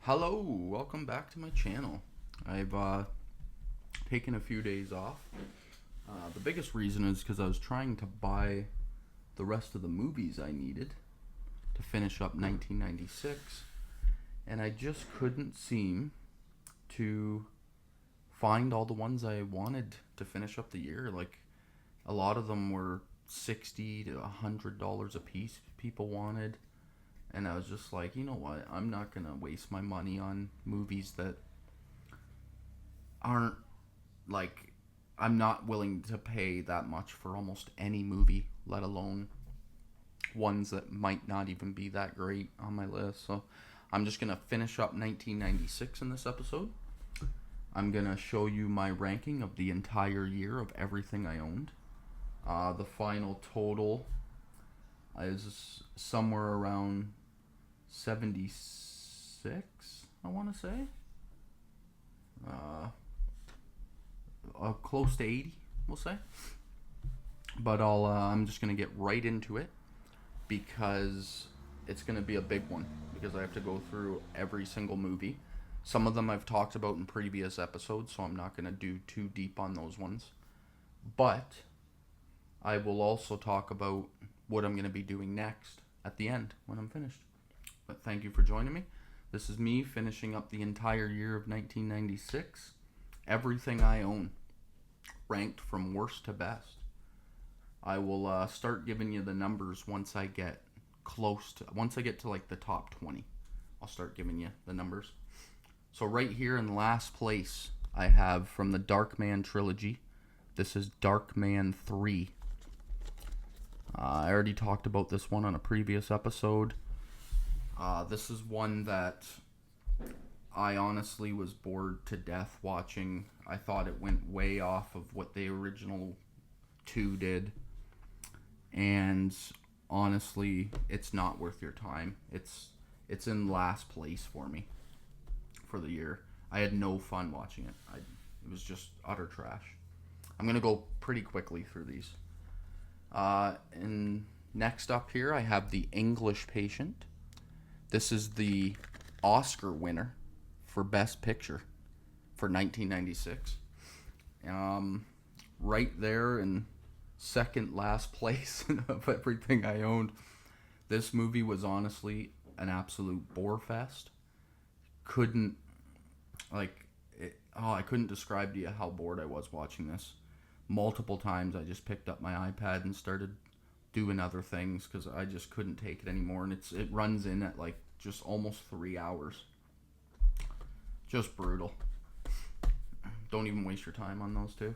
Hello, welcome back to my channel. I've taken a few days off. The biggest reason is because I was trying to buy the rest of the movies I needed to finish up 1996, and I just couldn't seem to find all the ones I wanted to finish up the year. Like, a lot of them were $60 to $100 a piece, people wanted. And I was just like, you know what? I'm not going to waste my money on movies that aren't like. I'm not willing to pay that much for almost any movie, let alone ones that might not even be that great on my list. So I'm just going to finish up 1996 in this episode. I'm going to show you my ranking of the entire year of everything I owned. The final total is somewhere around 76, I want to say. Close to 80, we'll say. But I'm just going to get right into it because it's going to be a big one because I have to go through every single movie. Some of them I've talked about in previous episodes, so I'm not going to do too deep on those ones. But I will also talk about what I'm going to be doing next at the end when I'm finished. But thank you for joining me. This is me finishing up the entire year of 1996. Everything I own, ranked from worst to best. I will start giving you the numbers once I get once I get to like the top 20. I'll start giving you the numbers. So right here in last place, I have from the Darkman trilogy. This is Darkman 3. I already talked about this one on a previous episode. This is one that I honestly was bored to death watching. I thought it went way off of what the original two did. And honestly, it's not worth your time. It's in last place for me for the year. I had no fun watching it. It was just utter trash. I'm going to go pretty quickly through these. And next up here, I have The English Patient. This is the Oscar winner for Best Picture for 1996. Right there in second last place of everything I owned. This movie was honestly an absolute bore fest. Couldn't I couldn't describe to you how bored I was watching this. Multiple times I just picked up my iPad and started doing other things because I just couldn't take it anymore. And it runs in at like just almost 3 hours. Just brutal. Don't even waste your time on those two.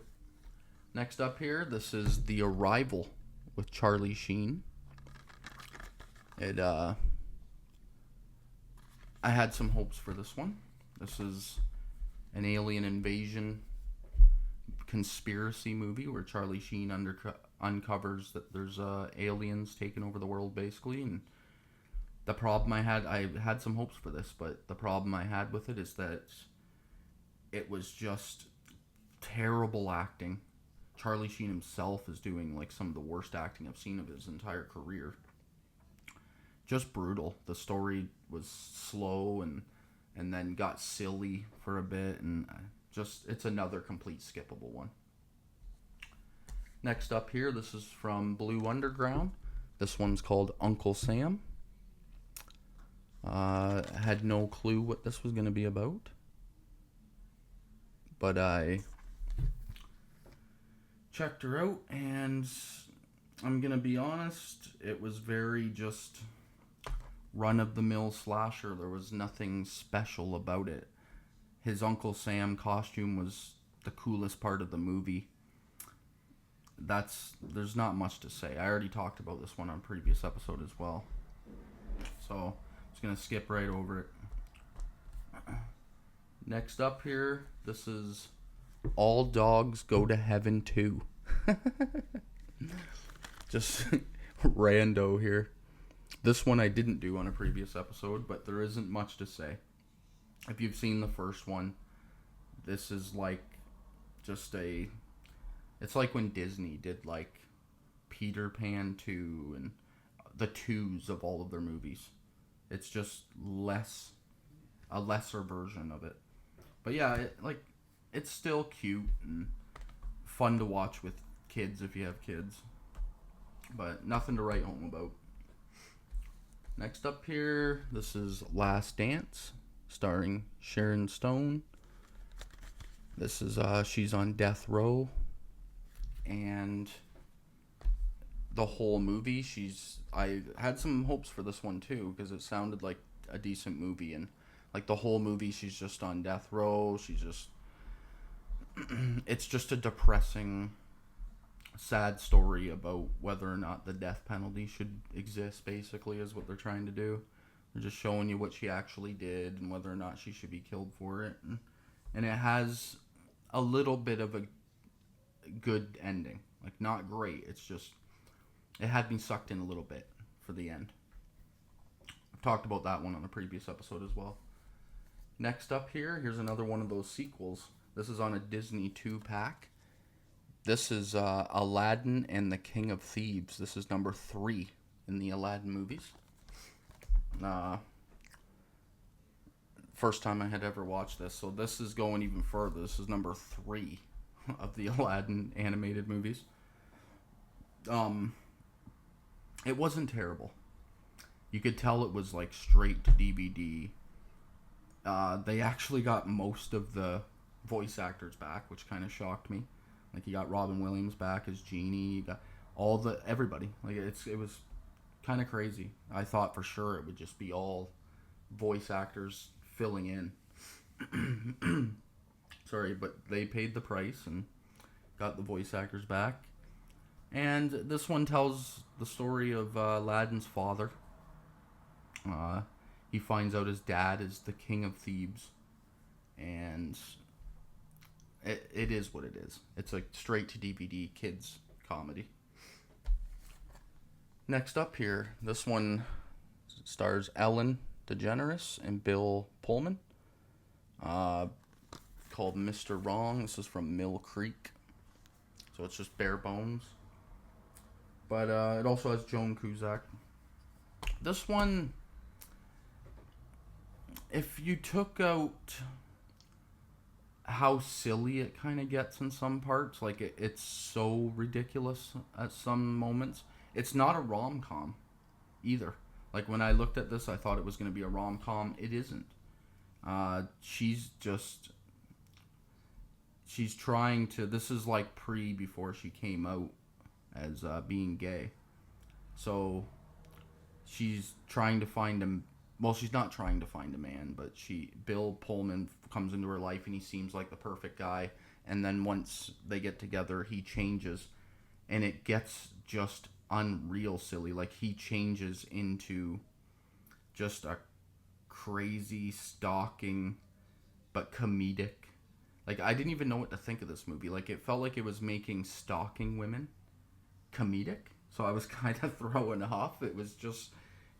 Next up here, this is The Arrival with Charlie Sheen. I had some hopes for this one. This is an alien invasion conspiracy movie where Charlie Sheen uncovers that there's aliens taking over the world basically. And the problem I had some hopes for this, but the problem I had with it is that it was just terrible acting. Charlie Sheen himself is doing like some of the worst acting I've seen of his entire career. Just brutal. The story was slow and then got silly for a bit, and it's another complete skippable one. Next up here, this is from Blue Underground. This one's called Uncle Sam. Had no clue what this was going to be about, but I checked her out, and I'm going to be honest, it was very just run-of-the-mill slasher. There was nothing special about it. His Uncle Sam costume was the coolest part of the movie. There's not much to say. I already talked about this one on a previous episode as well. So, I'm just going to skip right over it. Next up here, this is All Dogs Go to Heaven 2. Just rando here. This one I didn't do on a previous episode, but there isn't much to say. If you've seen the first one, this is like just it's like when Disney did like Peter Pan 2 and the twos of all of their movies. It's just less a lesser version of it. But yeah, it's still cute and fun to watch with kids if you have kids. But nothing to write home about. Next up here, this is Last Dance, starring Sharon Stone. This is she's on death row, and the whole movie, I had some hopes for this one too because it sounded like a decent movie, and like the whole movie she's just on death row. She's just it's just a depressing, sad story about whether or not the death penalty should exist, basically, is what they're trying to do. They're just showing you what she actually did and whether or not she should be killed for it. And it has a little bit of a good ending. Like, not great. It's just, it had me sucked in a little bit for the end. I've talked about that one on a previous episode as well. Next up here's another one of those sequels. This is on a Disney 2-pack. This is Aladdin and the King of Thieves. This is number 3 in the Aladdin movies. First time I had ever watched this, so this is going even further. This is number 3 of the Aladdin animated movies. It wasn't terrible. You could tell it was like straight to DVD. They actually got most of the voice actors back, which kind of shocked me. Like, you got Robin Williams back as Genie. You got everybody. Like, it was kind of crazy. I thought for sure it would just be all voice actors filling in. Sorry, but they paid the price and got the voice actors back. And this one tells the story of Aladdin's father. He finds out his dad is the King of Thieves. And it is what it is. It's a straight-to-DVD kids comedy. Next up here, this one stars Ellen DeGeneres and Bill Pullman. Called Mr. Wrong. This is from Mill Creek. So it's just bare bones. But it also has Joan Cusack. This one, if you took out how silly it kind of gets in some parts, like it's so ridiculous at some moments. It's not a rom-com either. Like, when I looked at this, I thought it was going to be a rom-com. It isn't. She's trying to, this is like before she came out as being gay. So she's trying to find him. Well, she's not trying to find a man, but Bill Pullman comes into her life and he seems like the perfect guy. And then once they get together, he changes, and it gets just unreal silly. Like, he changes into just a crazy, stalking, but comedic. Like, I didn't even know what to think of this movie. Like, it felt like it was making stalking women comedic. So I was kind of thrown off. It was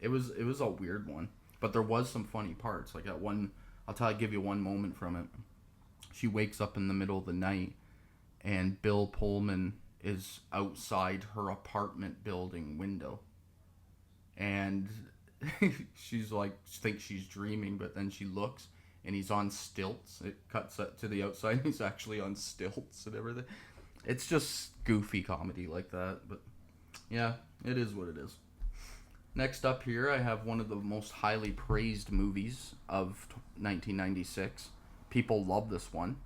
a weird one. But there was some funny parts. Like, at one, I'll give you one moment from it. She wakes up in the middle of the night, and Bill Pullman is outside her apartment building window. And she's like, thinks she's dreaming, but then she looks, and he's on stilts. It cuts to the outside, and he's actually on stilts and everything. It's just goofy comedy like that. But yeah, it is what it is. Next up here, I have one of the most highly praised movies of 1996. People love this one.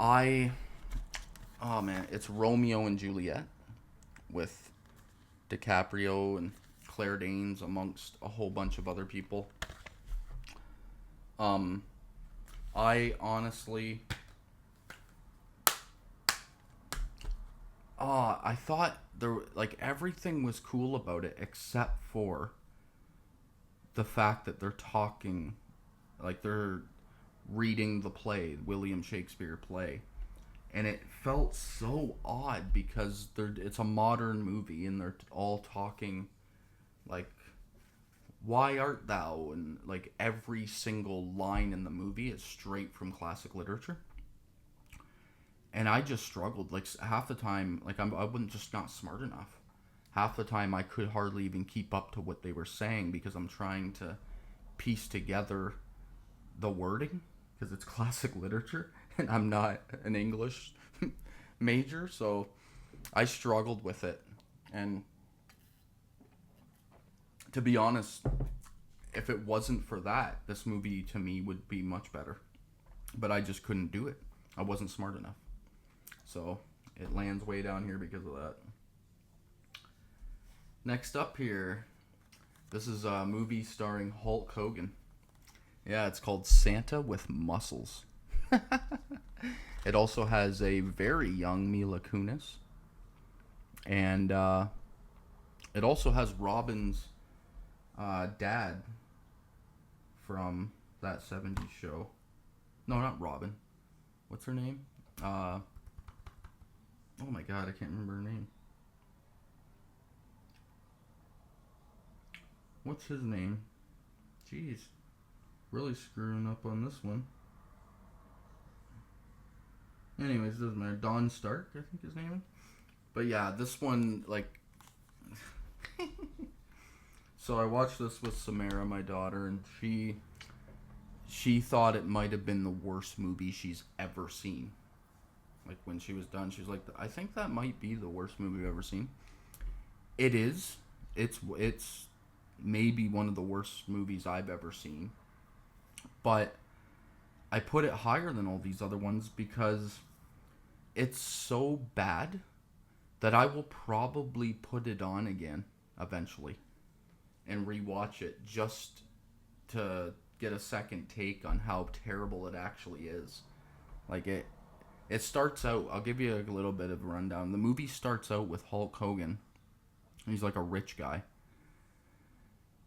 Oh man, it's Romeo and Juliet with DiCaprio and Claire Danes amongst a whole bunch of other people. I honestly, I thought everything was cool about it except for the fact that they're talking, like they're reading the play, William Shakespeare play. And it felt so odd because it's a modern movie and they're all talking like, why art thou? And like every single line in the movie is straight from classic literature. And I just struggled. Like, half the time, like, I wasn't just not smart enough. Half the time I could hardly even keep up to what they were saying because I'm trying to piece together the wording, because it's classic literature, and I'm not an English major, so I struggled with it. And to be honest, if it wasn't for that, this movie to me would be much better. But I just couldn't do it. I wasn't smart enough. So it lands way down here because of that. Next up here, this is a movie starring Hulk Hogan. Yeah, it's called Santa with Muscles. It also has a very young Mila Kunis. And it also has Robin's dad from that 70s show. No, not Robin. What's her name? Oh my god, I can't remember her name. What's his name? Jeez. Really screwing up on this one. Anyways, doesn't matter. Don Stark, I think his name is. But yeah, this one, like... So I watched this with Samara, my daughter, and she thought it might have been the worst movie she's ever seen. Like, when she was done, she was like, I think that might be the worst movie I've ever seen. It is. It's maybe one of the worst movies I've ever seen. But I put it higher than all these other ones because it's so bad that I will probably put it on again eventually and rewatch it just to get a second take on how terrible it actually is. Like, it starts out, I'll give you a little bit of a rundown. The movie starts out with Hulk Hogan. He's like a rich guy.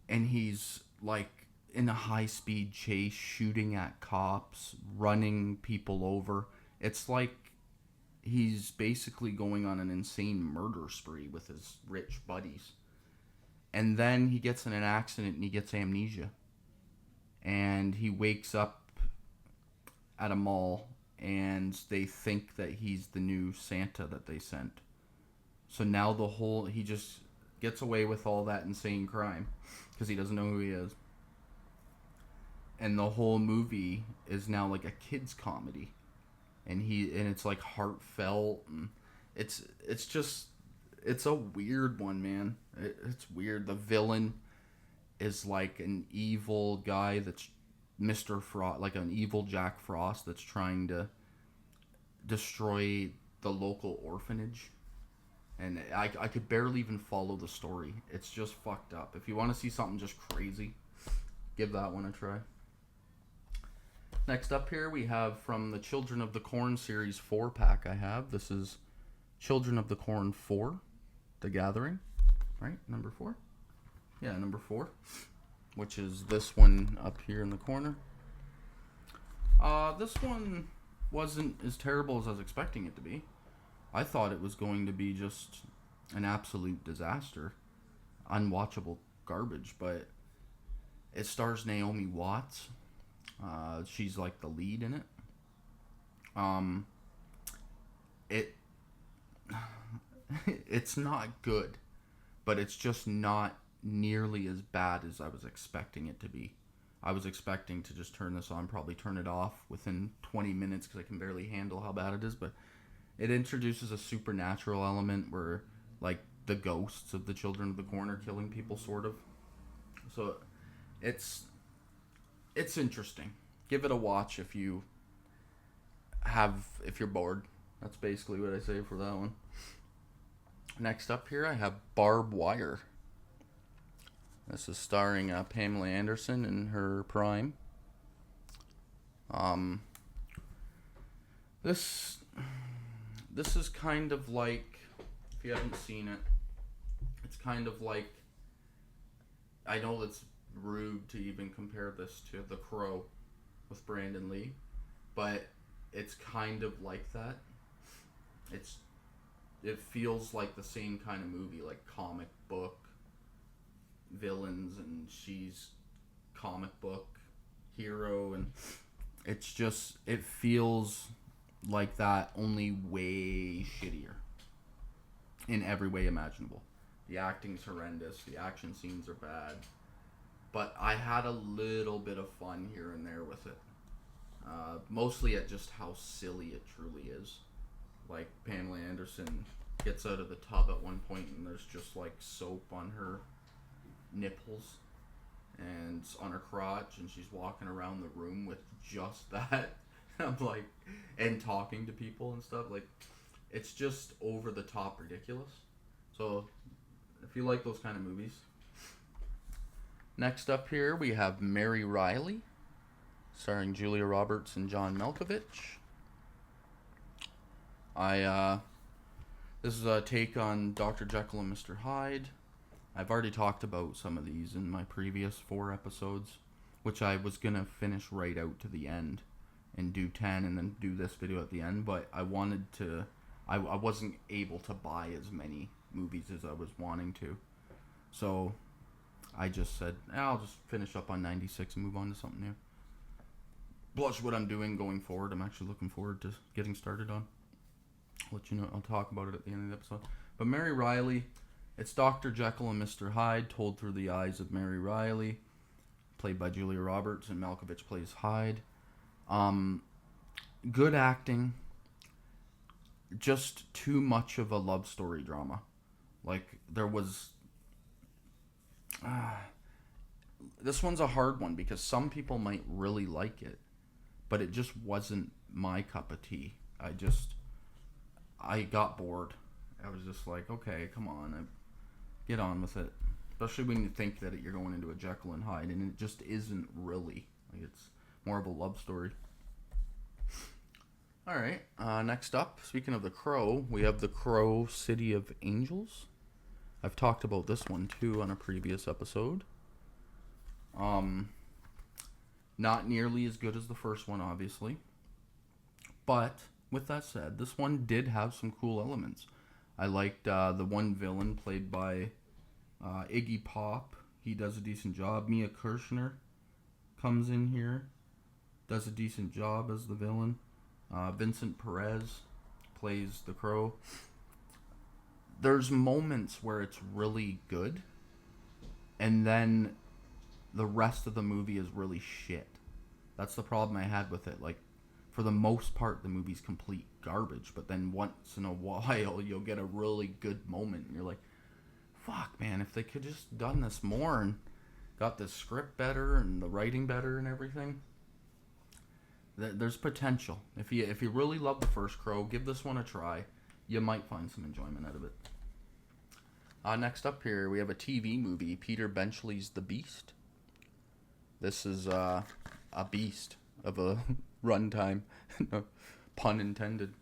And he's like in a high-speed chase, shooting at cops, running people over. It's like he's basically going on an insane murder spree with his rich buddies. And then he gets in an accident and he gets amnesia. And he wakes up at a mall and they think that he's the new Santa that they sent. So now he just gets away with all that insane crime because he doesn't know who he is. And the whole movie is now like a kid's comedy. And it's like heartfelt, and it's a weird one, man. It's weird. The villain is like an evil guy that's Mr. Frost, like an evil Jack Frost that's trying to destroy the local orphanage. And I could barely even follow the story. It's just fucked up. If you want to see something just crazy, give that one a try. Next up here, we have from the Children of the Corn series 4-pack I have. This is Children of the Corn 4, The Gathering. Right? Number 4? Yeah, number 4. Which is this one up here in the corner. This one wasn't as terrible as I was expecting it to be. I thought it was going to be just an absolute disaster. Unwatchable garbage, but it stars Naomi Watts. She's like the lead in it. It's not good, but it's just not nearly as bad as I was expecting it to be. I was expecting to just turn this on, probably turn it off within 20 minutes because I can barely handle how bad it is, but it introduces a supernatural element where, like, the ghosts of the Children of the Corn are killing people, sort of. So, it's interesting. Give it a watch if you're bored. That's basically what I say for that one. Next up here, I have Barb Wire. This is starring Pamela Anderson in her prime. This is kind of like, if you haven't seen it, it's kind of like, I know it's rude to even compare this to The Crow with Brandon Lee, but it's kind of like that. It feels like the same kind of movie, like comic book villains, and she's comic book hero, and it feels like that, only way shittier in every way imaginable. The acting's horrendous, the action scenes are bad, but I had a little bit of fun here and there with it. Mostly at just how silly it truly is. Like Pamela Anderson gets out of the tub at one point and there's just like soap on her nipples and on her crotch, and she's walking around the room with just that. I'm like, and talking to people and stuff. Like, it's just over the top ridiculous. So, if you like those kind of movies. Next up here, we have Mary Riley, starring Julia Roberts and John Malkovich. This is a take on Dr. Jekyll and Mr. Hyde. I've already talked about some of these in my previous 4 episodes, which I was going to finish right out to the end and do 10 and then do this video at the end, but I wanted to... I wasn't able to buy as many movies as I was wanting to. So I just said, I'll just finish up on 96 and move on to something new. Plus what I'm doing going forward, I'm actually looking forward to getting started on. I'll let you know, I'll talk about it at the end of the episode. But Mary Riley, it's Dr. Jekyll and Mr. Hyde told through the eyes of Mary Riley, played by Julia Roberts, and Malkovich plays Hyde. Good acting. Just too much of a love story drama. Like, there was... this one's a hard one because some people might really like it, but it just wasn't my cup of tea. I got bored. I was just like, okay, come on, get on with it. Especially when you think that you're going into a Jekyll and Hyde, and it just isn't really. Like, it's more of a love story. Alright, next up, speaking of The Crow, we have The Crow City of Angels. I've talked about this one too on a previous episode. Not nearly as good as the first one, obviously. But, with that said, this one did have some cool elements. I liked the one villain played by Iggy Pop. He does a decent job. Mia Kirshner comes in here, does a decent job as the villain. Vincent Perez plays the Crow. There's moments where it's really good, and then the rest of the movie is really shit. That's the problem I had with it. Like, for the most part, the movie's complete garbage, but then once in a while, you'll get a really good moment, and you're like, fuck, man, if they could just done this more and got the script better and the writing better and everything. There's potential. If you really love the first Crow, give this one a try. You might find some enjoyment out of it. Next up here, we have a TV movie, Peter Benchley's The Beast. This is a beast of a runtime. Pun intended.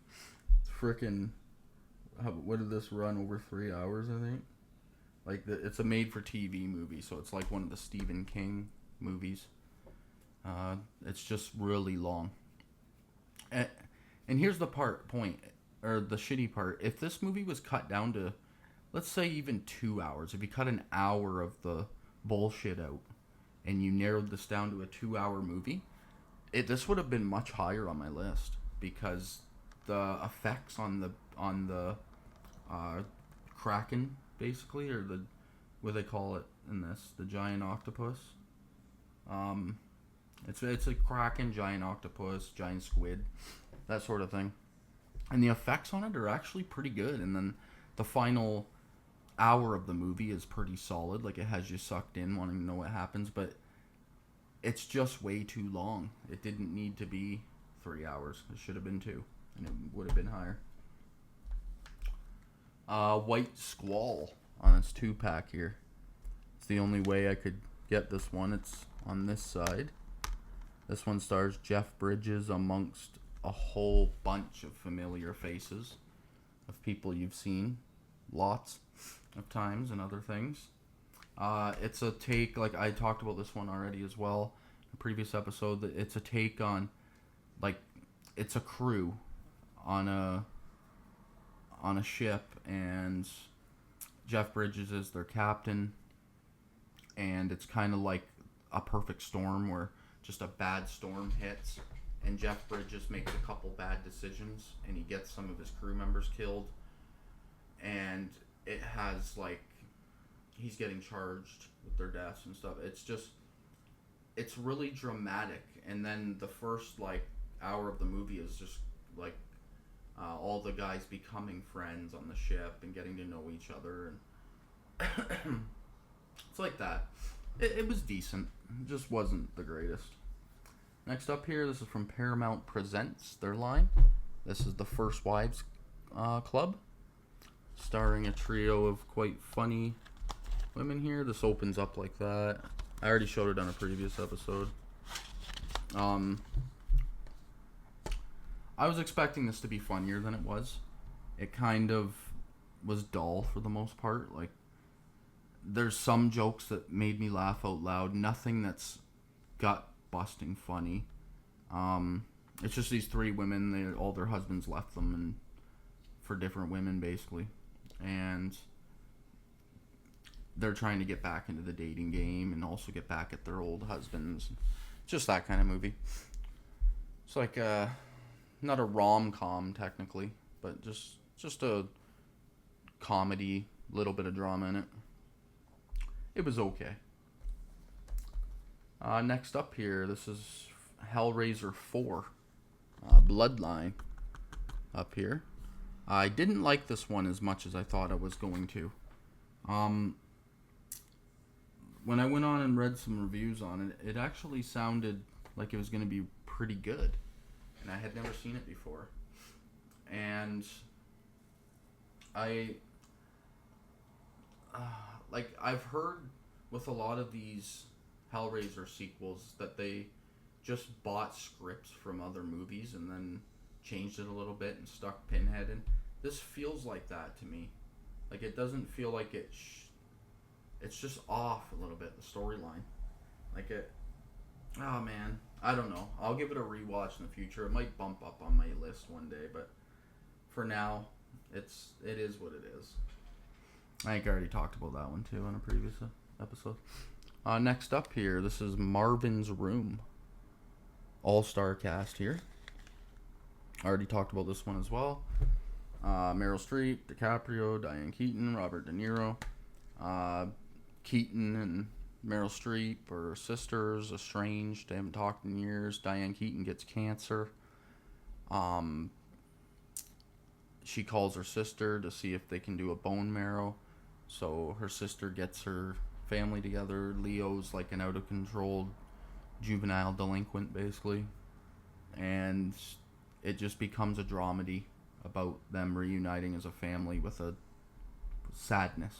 It's frickin'... what did this run? Over 3 hours, I think? Like, it's a made-for-TV movie, so it's like one of the Stephen King movies. It's just really long. And here's the point, or the shitty part. If this movie was cut down to, let's say, even 2 hours, if you cut an hour of the bullshit out, and you narrowed this down to a 2-hour movie, this would have been much higher on my list, because the effects on the Kraken, basically, or what they call it in this, the giant octopus. It's a Kraken, giant octopus, giant squid, that sort of thing. And the effects on it are actually pretty good. And then the final hour of the movie is pretty solid. Like, it has you sucked in, wanting to know what happens. But it's just way too long. It didn't need to be 3 hours. It should have been 2. And it would have been higher. White Squall on its 2-pack here. It's the only way I could get this one. It's on this side. This one stars Jeff Bridges amongst a whole bunch of familiar faces of people you've seen lots of times and other things. It's a take, like I talked about this one already as well in a previous episode, that it's a take on, like, it's a crew on a ship, and Jeff Bridges is their captain, and it's kind of like a perfect storm where just a bad storm hits, and Jeff Bridges makes a couple bad decisions, and he gets some of his crew members killed, and it has, like, he's getting charged with their deaths and stuff. It's just, it's really dramatic, and then the first like hour of the movie is just like all the guys becoming friends on the ship and getting to know each other, and it's like that. It was decent. It just wasn't the greatest. Next up here, this is from Paramount Presents, their line. This is The First Wives Club, starring a trio of quite funny women here. This opens up like that. I already showed it on a previous episode. I was expecting this to be funnier than it was. It kind of was dull for the most part. Like, there's some jokes that made me laugh out loud. Nothing that's gut busting funny. It's just these three women. All their husbands left them, and for different women basically, and they're trying to get back into the dating game and also get back at their old husbands. Just that kind of movie. It's like not a rom-com technically, but just a comedy, little bit of drama in it. It was okay. Next up here, this is Hellraiser 4, Bloodline, up here. I didn't like this one as much as I thought I was going to. When I went on and read some reviews on it, it actually sounded like it was going to be pretty good. And I had never seen it before. And I've heard with a lot of these Hellraiser sequels that they just bought scripts from other movies and then changed it a little bit and stuck Pinhead in. This feels like that to me. Like, it doesn't feel like it's just off a little bit, the storyline. Like, oh man, I don't know. I'll give it a rewatch in the future. It might bump up on my list one day, but for now, it is what it is. I think I already talked about that one too in a previous episode. Next up here, this is Marvin's Room. All-star cast here. I already talked about this one as well. Meryl Streep, DiCaprio, Diane Keaton, Robert De Niro. Keaton and Meryl Streep are sisters, estranged. They haven't talked in years. Diane Keaton gets cancer. She calls her sister to see if they can do a bone marrow. So her sister gets her family together. Leo's like an out-of-control juvenile delinquent, basically. And it just becomes a dramedy about them reuniting as a family with a sadness.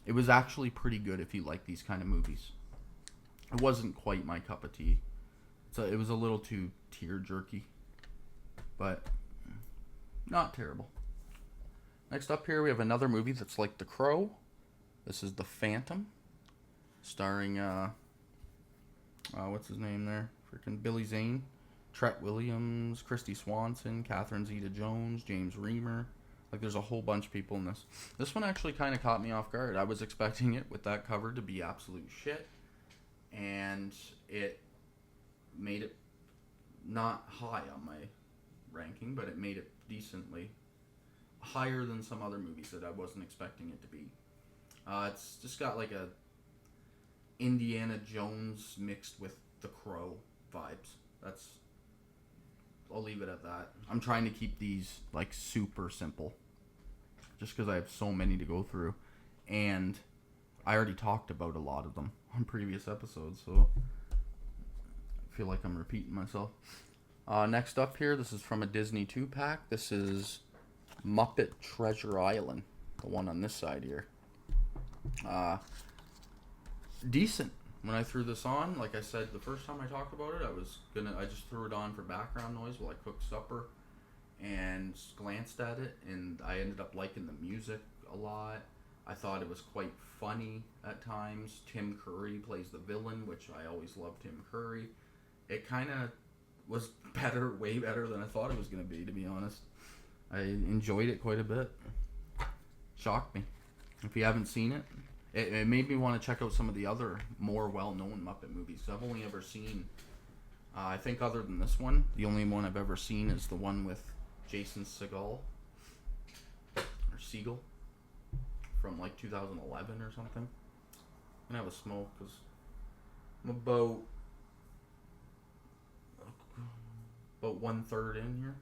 It was actually pretty good if you like these kind of movies. It wasn't quite my cup of tea. So it was a little too tear-jerky. But not terrible. Next up here, we have another movie that's like The Crow. This is The Phantom, starring, what's his name there? Freaking Billy Zane, Tret Williams, Christy Swanson, Catherine Zeta-Jones, James Remar. Like, there's a whole bunch of people in this. This one actually kind of caught me off guard. I was expecting it with that cover to be absolute shit, and it made it not high on my ranking, but it made it decently higher than some other movies that I wasn't expecting it to be. It's just got like a Indiana Jones mixed with The Crow vibes. I'll leave it at that. I'm trying to keep these like super simple, just because I have so many to go through, and I already talked about a lot of them on previous episodes, so I feel like I'm repeating myself. Next up here, this is from a Disney 2-pack. This is Muppet Treasure Island, the one on this side here. Decent. When I threw this on, like I said the first time I talked about it, I just threw it on for background noise while I cooked supper and glanced at it, and I ended up liking the music a lot. I thought it was quite funny at times. Tim Curry plays the villain, which I always loved Tim Curry. It kind of was better, way better than I thought it was going to be be honest. I enjoyed it quite a bit. Shocked me. If you haven't seen it, it made me want to check out some of the other more well-known Muppet movies. I've only ever seen, I think other than this one, the only one I've ever seen is the one with Jason Segel, or Segel, from like 2011 or something. I'm gonna have a smoke because I'm about about 1/3 in here.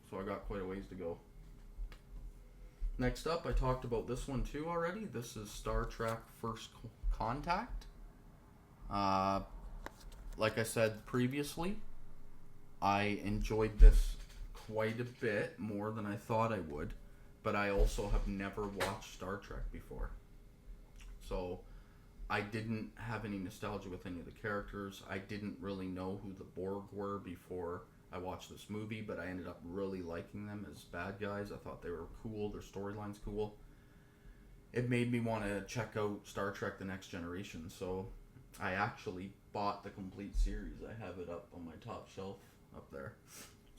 So I got quite a ways to go. Next up, I talked about this one too already. This is Star Trek First Contact. Like I said previously, I enjoyed this quite a bit more than I thought I would, but I also have never watched Star Trek before. So I didn't have any nostalgia with any of the characters. I didn't really know who the Borg were before I watched this movie, but I ended up really liking them as bad guys. I thought they were cool, their storyline's cool. It made me want to check out Star Trek The Next Generation, so I actually bought the complete series. I have it up on my top shelf up there.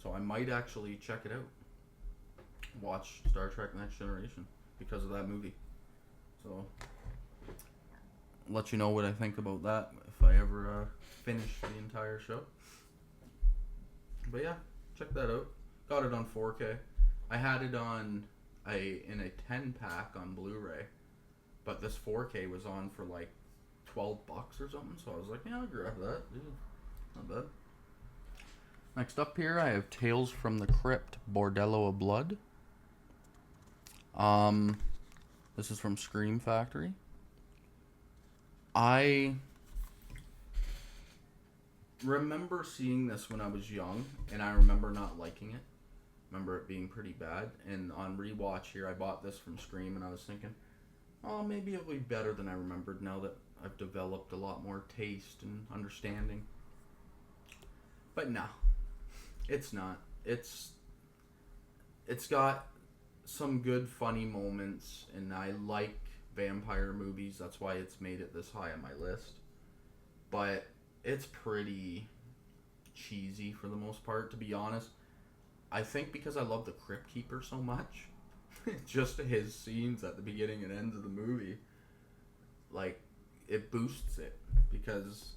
So I might actually check it out. Watch Star Trek Next Generation because of that movie. So I'll let you know what I think about that if I ever finish the entire show. But yeah, check that out. Got it on 4K. I had it on in a 10-pack on Blu-ray, but this 4K was on for like $12 or something, so I was like, yeah, I'll grab that. Dude, not bad. Next up here, I have Tales from the Crypt, Bordello of Blood. This is from Scream Factory. I remember seeing this when I was young, and I remember not liking it. Remember it being pretty bad. And on rewatch here, I bought this from Scream, and I was thinking, oh, maybe it'll be better than I remembered now that I've developed a lot more taste and understanding. But no, it's not. It's got some good funny moments, and I like vampire movies. That's why it's made it this high on my list. But it's pretty cheesy for the most part, to be honest. I think because I love the Crypt Keeper so much, just his scenes at the beginning and end of the movie, like, it boosts it. Because,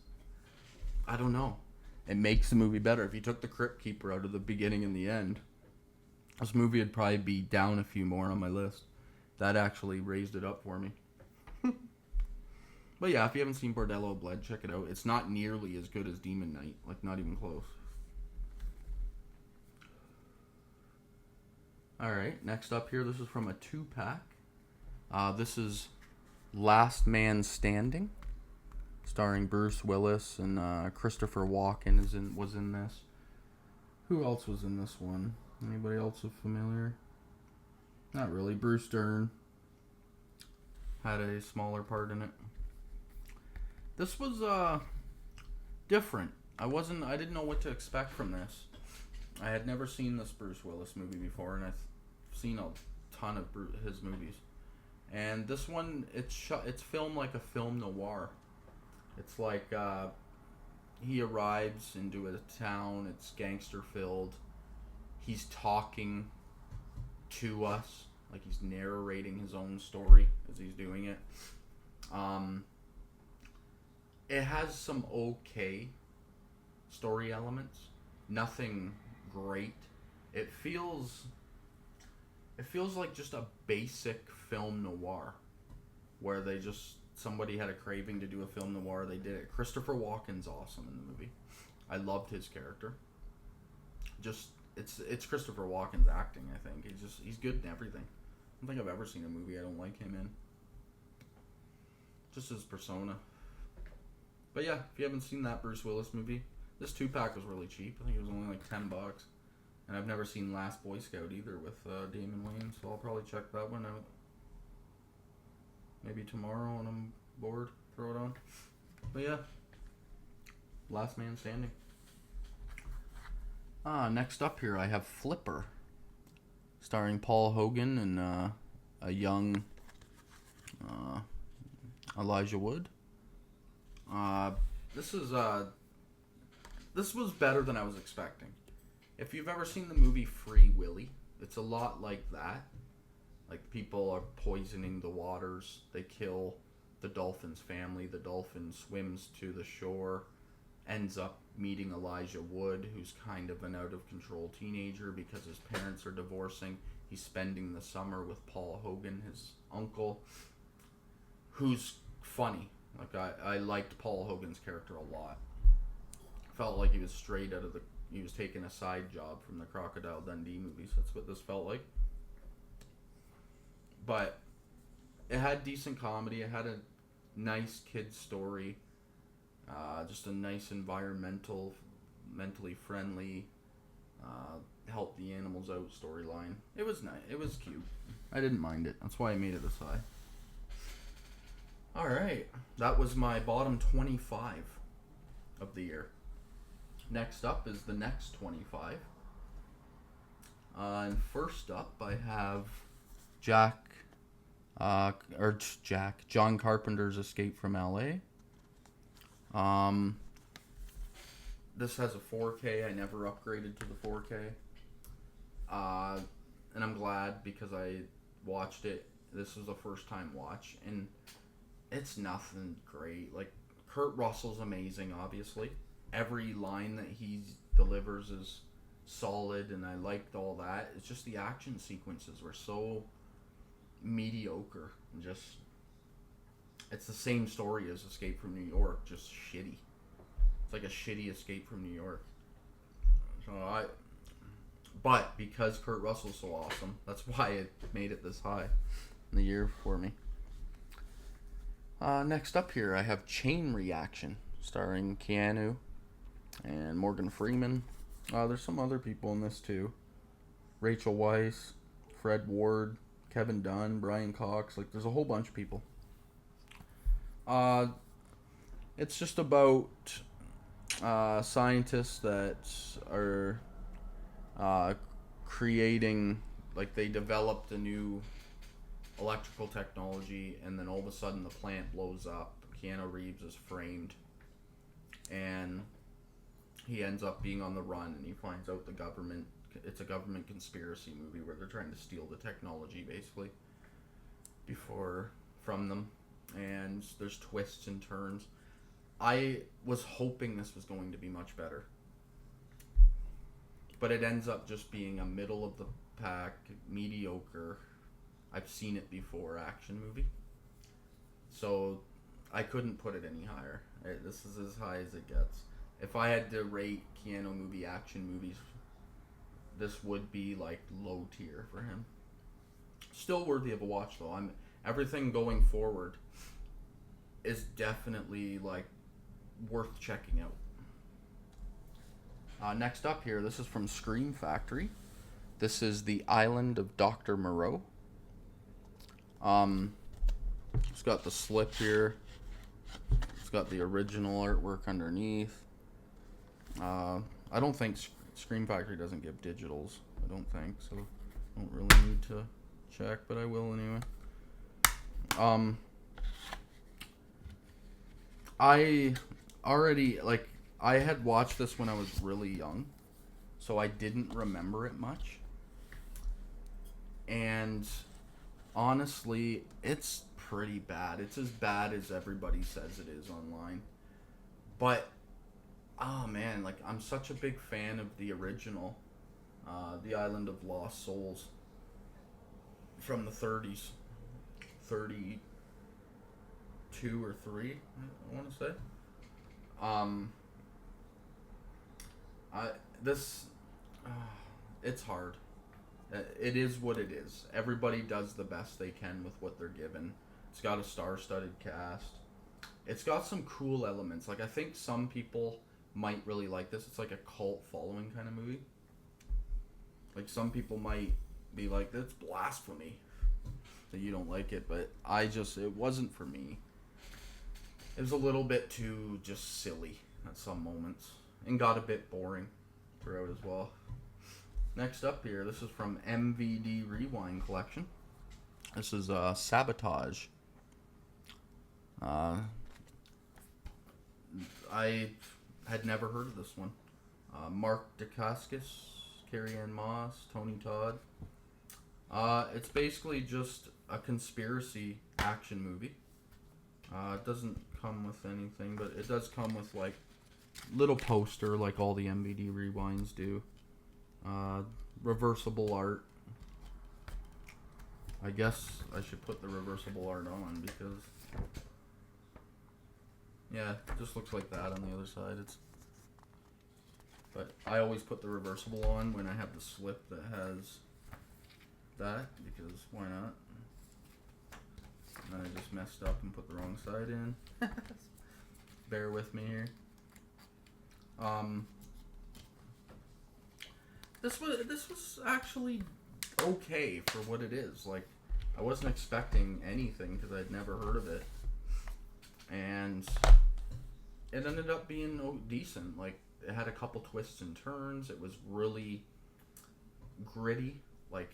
I don't know, it makes the movie better. If you took the Crypt Keeper out of the beginning and the end, this movie would probably be down a few more on my list. That actually raised it up for me. But yeah, if you haven't seen Bordello of Blood, check it out. It's not nearly as good as Demon Knight. Like, not even close. Alright, next up here, this is from a 2-pack. This is Last Man Standing, starring Bruce Willis, and Christopher Walken was in this. Who else was in this one? Anybody else familiar? Not really. Bruce Dern had a smaller part in it. This was different. I didn't know what to expect from this. I had never seen this Bruce Willis movie before, and I've seen a ton of his movies. And this one, it's filmed like a film noir. It's like he arrives into a town. It's gangster filled. He's talking to us, like he's narrating his own story as he's doing it. It has some okay story elements. Nothing great. It feels like just a basic film noir, where somebody had a craving to do a film noir. They did it. Christopher Walken's awesome in the movie. I loved his character. It's Christopher Walken's acting, I think. He's good in everything. I don't think I've ever seen a movie I don't like him in. Just his persona. But yeah, if you haven't seen that Bruce Willis movie, this 2-pack was really cheap. I think it was only like $10. And I've never seen Last Boy Scout either with Damon Wayans, so I'll probably check that one out. Maybe tomorrow when I'm bored, throw it on. But yeah, Last Man Standing. Next up here I have Flipper, starring Paul Hogan and a young Elijah Wood. This was better than I was expecting. If you've ever seen the movie Free Willy, it's a lot like that. Like, people are poisoning the waters. They kill the dolphin's family. The dolphin swims to the shore, ends up meeting Elijah Wood, who's kind of an out-of-control teenager because his parents are divorcing. He's spending the summer with Paul Hogan, his uncle, who's funny. Like, I liked Paul Hogan's character a lot. felt like he was straight out of the. He was taking a side job from the Crocodile Dundee movies. That's what this felt like. But it had decent comedy. It had a nice kid story. Just a nice mentally friendly, help the animals out storyline. It was nice. It was cute. I didn't mind it. That's why I made it this high. Alright. That was my bottom 25 of the year. Next up is the next 25. And first up, I have John Carpenter's Escape from L.A. This has a 4K. I never upgraded to the 4K. And I'm glad because I watched it. This was a first time watch. And it's nothing great. Like, Kurt Russell's amazing, obviously. Every line that he delivers is solid, and I liked all that. It's just the action sequences were so mediocre. And just, it's the same story as Escape from New York, just shitty. It's like a shitty Escape from New York. But because Kurt Russell's so awesome, that's why it made it this high in the year for me. Next up here, I have Chain Reaction, starring Keanu and Morgan Freeman. There's some other people in this too. Rachel Weisz, Fred Ward, Kevin Dunn, Brian Cox. Like, there's a whole bunch of people. It's just about scientists that are creating, like, they developed a new electrical technology, and then all of a sudden the plant blows up. Keanu Reeves is framed, and he ends up being on the run, and he finds out it's a government conspiracy movie where they're trying to steal the technology, basically, from them, and there's twists and turns. I was hoping this was going to be much better, but it ends up just being a middle of the pack, mediocre, I've seen it before action movie. So I couldn't put it any higher. This is as high as it gets. If I had to rate Keanu movie action movies, this would be like low tier for him. Still worthy of a watch though. Everything going forward is definitely like worth checking out. Next up here, this is from Scream Factory. This is The Island of Dr. Moreau. It's got the slip here. It's got the original artwork underneath. I don't think Scream Factory doesn't give digitals. I don't think so. I don't really need to check, but I will anyway. I had watched this when I was really young, so I didn't remember it much. And honestly, it's pretty bad. It's as bad as everybody says it is online. But, oh man, like, I'm such a big fan of the original, The Island of Lost Souls, from the 30s. 32 or 3, I want to say. It's hard. It is what it is. Everybody does the best they can with what they're given. It's got a star-studded cast. It's got some cool elements. Like, I think some people might really like this. It's like a cult following kind of movie. Like, some people might be like, that's blasphemy that you don't like it, but it wasn't for me. It was a little bit too just silly at some moments, and got a bit boring throughout as well. Next up here, this is from MVD Rewind Collection. This is Sabotage. I had never heard of this one. Mark Dacascos, Carrie-Anne Moss, Tony Todd. It's basically just a conspiracy action movie. It doesn't come with anything, but it does come with like little poster like all the MVD Rewinds do. Reversible art. I guess I should put the reversible art on because, yeah, it just looks like that on the other side. But I always put the reversible on when I have the slip that has that, because why not? And then I just messed up and put the wrong side in. Bear with me here. This was actually okay for what it is. Like, I wasn't expecting anything because I'd never heard of it, and it ended up being decent. Like, it had a couple twists and turns. It was really gritty. Like,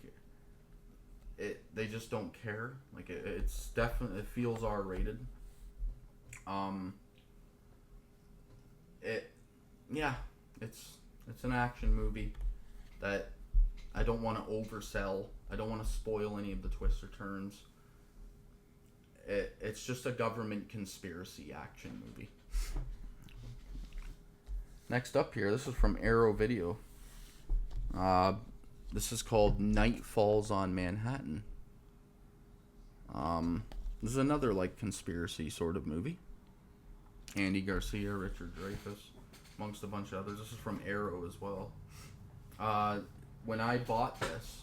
they just don't care. Like, it's definitely, it feels R-rated. It's an action movie that I don't want to oversell. I don't want to spoil any of the twists or turns. It's just a government conspiracy action movie. Next up here, this is from Arrow Video. This is called Night Falls on Manhattan. This is another, like, conspiracy sort of movie. Andy Garcia, Richard Dreyfuss, amongst a bunch of others. This is from Arrow as well. When I bought this,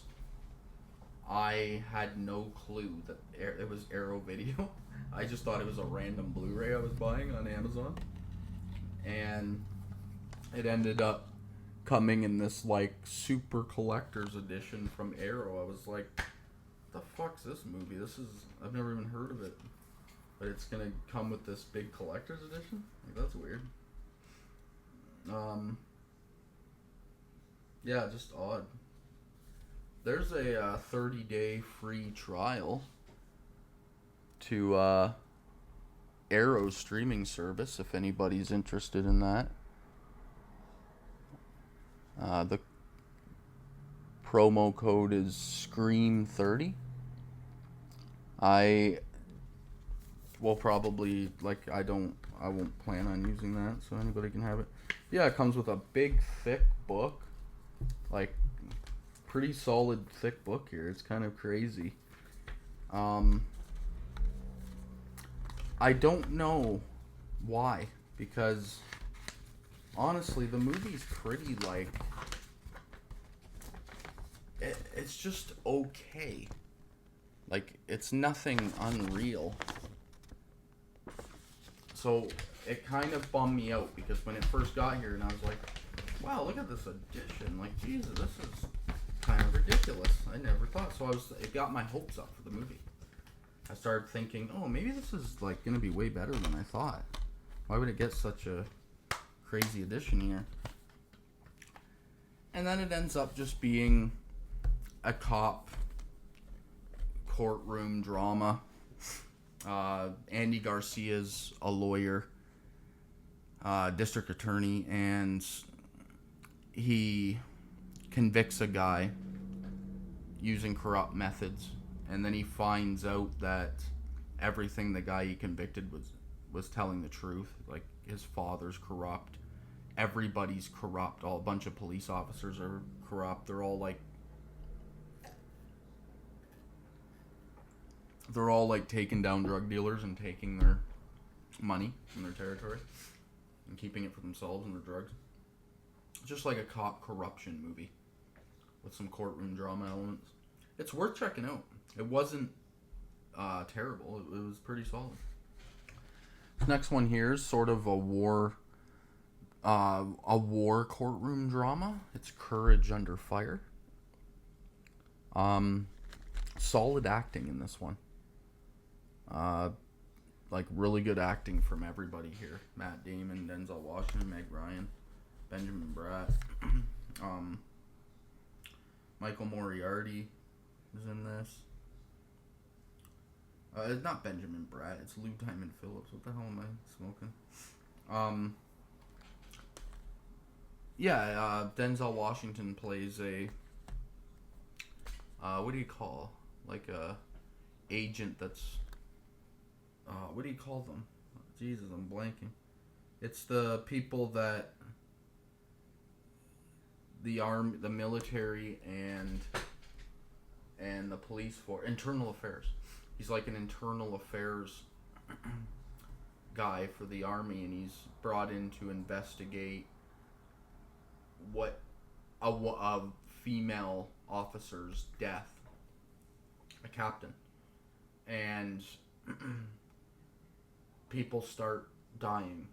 I had no clue that it was Arrow Video. I just thought it was a random Blu-ray I was buying on Amazon. And it ended up coming in this, like, super collector's edition from Arrow. I was like, what the fuck's this movie? I've never even heard of it. But it's gonna come with this big collector's edition? Like, that's weird. Yeah, just odd. There's a 30-day free trial to Arrow's streaming service if anybody's interested in that. The promo code is SCREAM30. I will probably, I won't plan on using that, so anybody can have it. Yeah, it comes with a big, thick book. Like, pretty solid, thick book here. It's kind of crazy. I don't know why, because honestly, the movie's pretty, like, it's just okay. Like, it's nothing unreal. So, it kind of bummed me out, because when it first got here, and I was like, wow, look at this edition. Like, Jesus, this is kind of ridiculous. I never thought. So, it got my hopes up for the movie. I started thinking, oh, maybe this is, like, going to be way better than I thought. Why would it get such a crazy edition here? And then it ends up just being a cop courtroom drama. Andy Garcia's a lawyer, district attorney, and he convicts a guy using corrupt methods, and then he finds out that everything the guy he convicted was telling the truth. Like, his father's corrupt, everybody's corrupt, a bunch of police officers are corrupt. They're all taking down drug dealers and taking their money from their territory and keeping it for themselves and their drugs. It's just like a cop corruption movie with some courtroom drama elements. It's worth checking out. It wasn't terrible. It was pretty solid. This next one here is sort of a war courtroom drama. It's Courage Under Fire. Solid acting in this one. Like, really good acting from everybody here. Matt Damon, Denzel Washington, Meg Ryan, Benjamin Bratt. Michael Moriarty is in this. It's not Benjamin Bratt, it's Lou Diamond Phillips. What the hell am I smoking? Denzel Washington plays a, what do you call? Like a agent that's, what do you call them? Jesus, I'm blanking. It's the people that the army, the military, and the police for internal affairs. He's like an internal affairs guy for the army, and he's brought in to investigate what a female officer's death, a captain, and people start dying.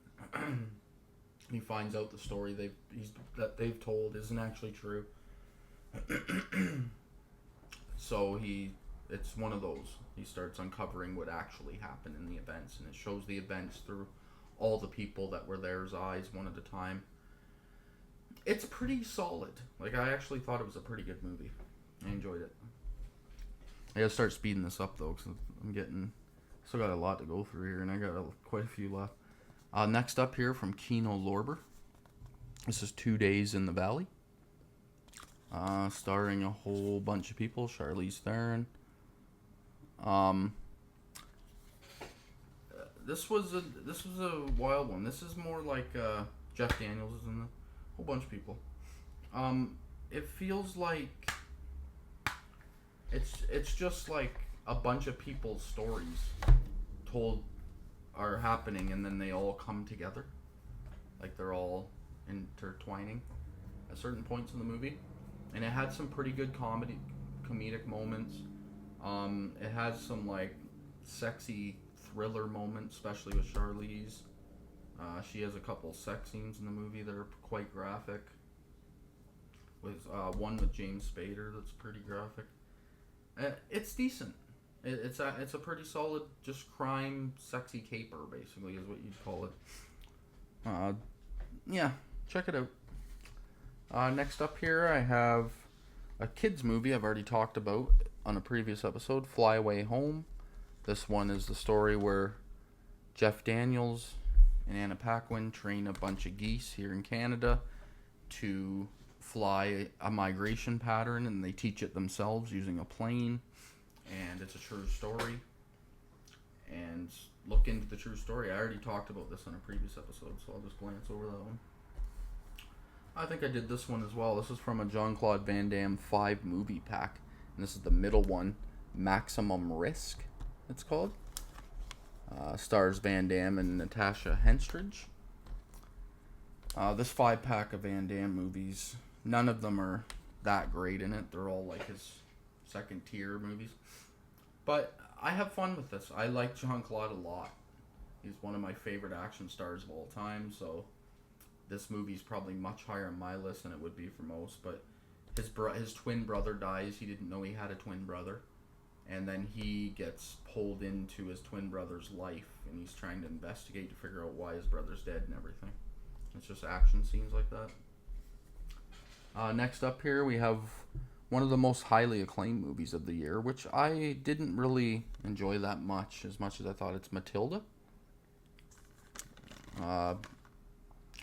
He finds out the story that they've told isn't actually true. So it's one of those. He starts uncovering what actually happened in the events, and it shows the events through all the people that were there's eyes one at a time. It's pretty solid. Like, I actually thought it was a pretty good movie. I enjoyed it. I gotta start speeding this up though, because still got a lot to go through here, and I got quite a few left. Next up here from Kino Lorber. This is 2 Days in the Valley. Starring a whole bunch of people. Charlize Theron. This was a wild one. This is more like Jeff Daniels is in a whole bunch of people. It feels like it's just like a bunch of people's stories told are happening, and then they all come together. Like, they're all intertwining at certain points in the movie. And it had some pretty good comedic moments. It has some, like, sexy thriller moments, especially with Charlize. She has a couple sex scenes in the movie that are quite graphic. With one with James Spader that's pretty graphic. It's decent. It's a pretty solid, just crime, sexy caper, basically, is what you'd call it. Yeah, check it out. Next up here, I have a kids movie I've already talked about on a previous episode, Fly Away Home. This one is the story where Jeff Daniels and Anna Paquin train a bunch of geese here in Canada to fly a migration pattern, and they teach it themselves using a plane. And it's a true story. And look into the true story. I already talked about this on a previous episode, so I'll just glance over that one. I think I did this one as well. This is from a Jean-Claude Van Damme 5 movie pack. And this is the middle one, Maximum Risk, it's called. Stars Van Damme and Natasha Henstridge. This 5-pack of Van Damme movies, none of them are that great in it. They're all like his second tier movies. But I have fun with this. I like Jean-Claude a lot. He's one of my favorite action stars of all time, so this movie's probably much higher on my list than it would be for most. But his twin brother dies. He didn't know he had a twin brother. And then he gets pulled into his twin brother's life, and he's trying to investigate to figure out why his brother's dead and everything. It's just action scenes like that. Next up here, we have one of the most highly acclaimed movies of the year, which I didn't really enjoy that much as I thought. It's Matilda.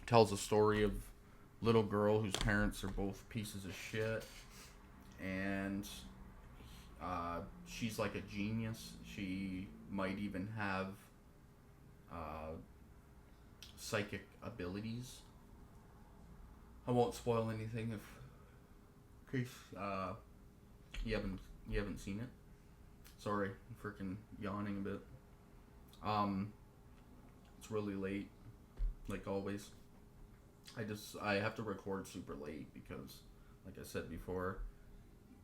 Tells a story of a little girl whose parents are both pieces of shit, and she's like a genius. She might even have psychic abilities. I won't spoil anything in case you haven't seen it. Sorry, I'm freaking yawning a bit. It's really late, like always. I have to record super late because, like I said before,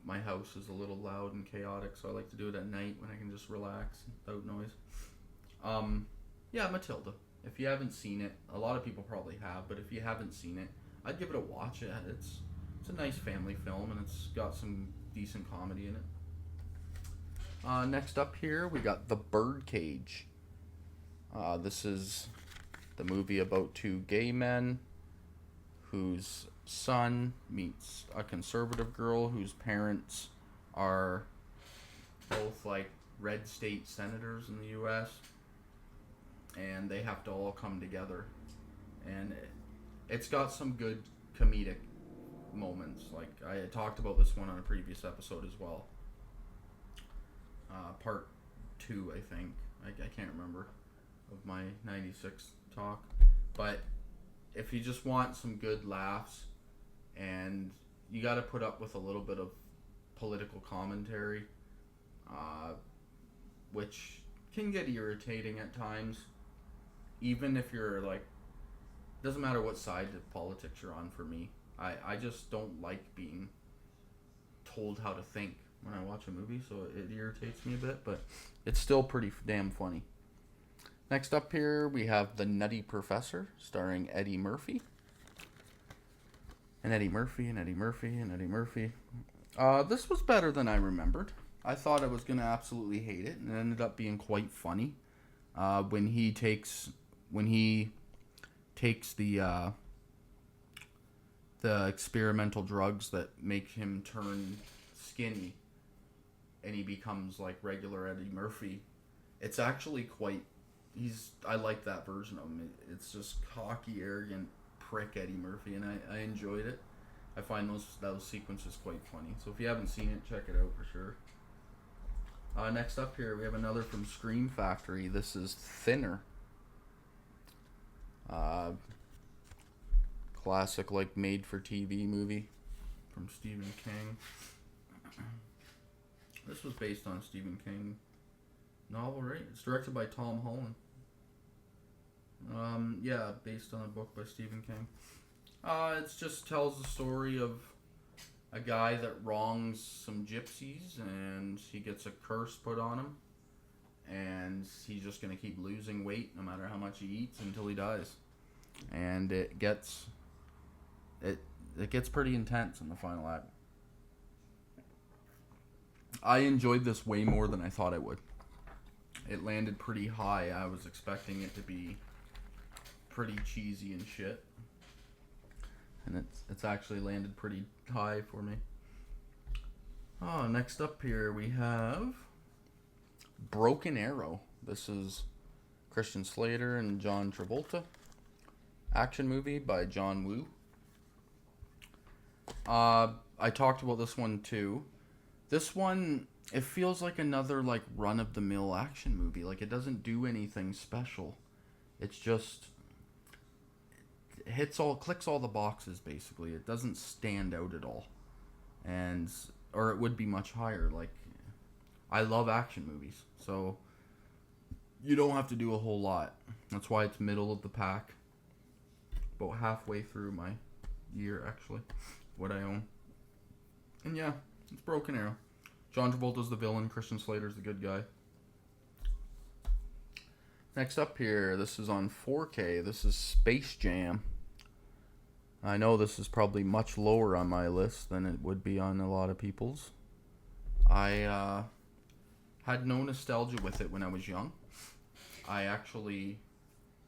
my house is a little loud and chaotic, so I like to do it at night when I can just relax without noise. Yeah, Matilda. If you haven't seen it, a lot of people probably have, but if you haven't seen it, I'd give it a watch. It's a nice family film, and it's got some decent comedy in it. Next up here, we got The Birdcage. This is the movie about two gay men whose son meets a conservative girl whose parents are both like red state senators in the U.S., and they have to all come together. And it's got some good comedic moments. Like, I had talked about this one on a previous episode as well. Part 2, I think. I can't remember, of my 96 talk. But if you just want some good laughs, and you got to put up with a little bit of political commentary, which can get irritating at times, even if you're like, doesn't matter what side of politics you're on. For me, I just don't like being told how to think when I watch a movie, so it irritates me a bit, but it's still pretty damn funny. Next up here, we have The Nutty Professor, starring Eddie Murphy. And Eddie Murphy, and Eddie Murphy, and Eddie Murphy. This was better than I remembered. I thought I was going to absolutely hate it, and it ended up being quite funny. When he takes the experimental drugs that make him turn skinny, and he becomes like regular Eddie Murphy. It's actually quite. I like that version of him. It's just cocky, arrogant prick Eddie Murphy, and I enjoyed it. I find those sequences quite funny. So if you haven't seen it, check it out for sure. Next up here, we have another from Scream Factory. This is Thinner. Classic, like, made-for-TV movie from Stephen King. This was based on a Stephen King novel, right? It's directed by Tom Holland. Yeah, based on a book by Stephen King. It just tells the story of a guy that wrongs some gypsies, and he gets a curse put on him, and he's just gonna keep losing weight no matter how much he eats until he dies. And it gets pretty intense in the final act. I enjoyed this way more than I thought I would. It landed pretty high. I was expecting it to be pretty cheesy and shit, and it's actually landed pretty high for me. Next up here we have Broken Arrow. This is Christian Slater and John Travolta. Action movie by John Woo. I talked about this one too. This one, it feels like another like run-of-the-mill action movie. Like, it doesn't do anything special. It's just clicks all the boxes basically. It doesn't stand out at all, or it would be much higher. Like, I love action movies, so you don't have to do a whole lot. That's why it's middle of the pack. About halfway through my year, actually, what I own. And yeah, it's Broken Arrow. John Travolta's the villain, Christian Slater's the good guy. Next up here, this is on 4K. This is Space Jam. I know this is probably much lower on my list than it would be on a lot of people's. I had no nostalgia with it when I was young. I actually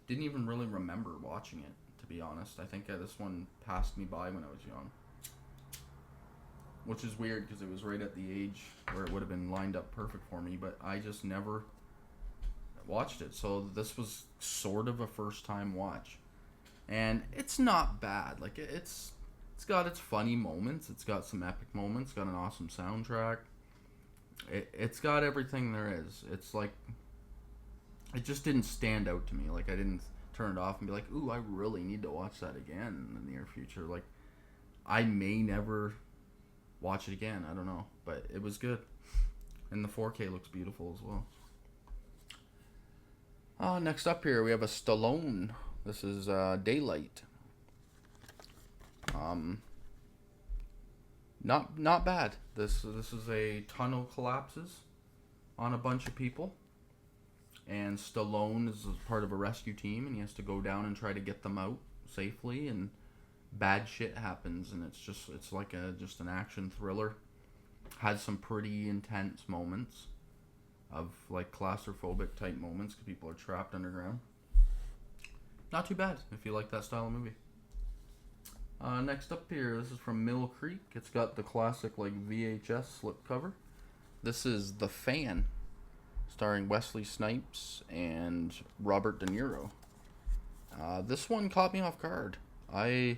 didn't even really remember watching it, to be honest. I think this one passed me by when I was young. Which is weird because it was right at the age where it would have been lined up perfect for me, but I just never watched it. So this was sort of a first time watch. And it's not bad. Like, it's got its funny moments. It's got some epic moments. It's got an awesome soundtrack. It's got everything there is. It's like, it just didn't stand out to me. Like, I didn't turn it off and be like, ooh, I really need to watch that again in the near future. Like, I may never watch it again. I don't know. But it was good. And the 4K looks beautiful as well. Next up here, we have a Stallone. This is Daylight. Not bad. This is a tunnel collapses on a bunch of people, and Stallone is part of a rescue team, and he has to go down and try to get them out safely. And bad shit happens, and it's like just an action thriller. Has some pretty intense moments of like claustrophobic type moments because people are trapped underground. Not too bad if you like that style of movie. Next up here, this is from Mill Creek. It's got the classic like VHS slipcover. This is The Fan, starring Wesley Snipes and Robert De Niro. This one caught me off guard. I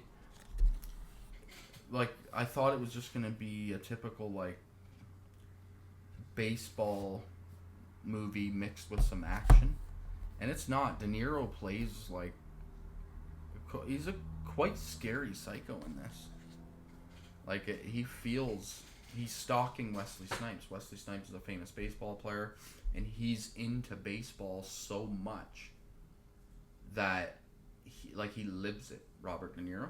thought it was just gonna be a typical like baseball movie mixed with some action, and it's not. De Niro plays like he's a quite scary psycho in this. Like, he's stalking Wesley Snipes. Wesley Snipes is a famous baseball player, and he's into baseball so much that he lives it. Robert De Niro.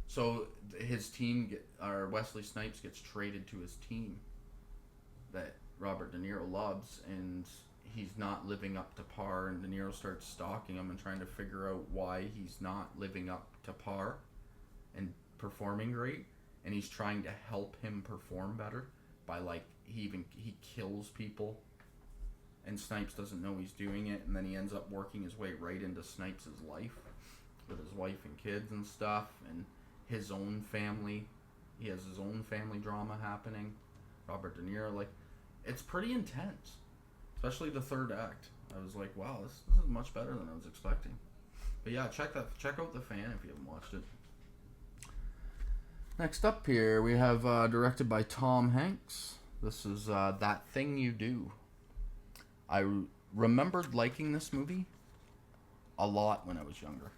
So his team, or Wesley Snipes, gets traded to his team that Robert De Niro loves, and he's not living up to par. And De Niro starts stalking him and trying to figure out why he's not living up to par and performing great. And he's trying to help him perform better by like he kills people, and Snipes doesn't know he's doing it, and then he ends up working his way right into Snipes' life with his wife and kids and stuff, and his own family. He has his own family drama happening. Robert De Niro, like, it's pretty intense, especially the third act. I was like, wow, this is much better than I was expecting. But yeah, check out The Fan if you haven't watched it. Next up here, we have directed by Tom Hanks. This is That Thing You Do. I remembered liking this movie a lot when I was younger.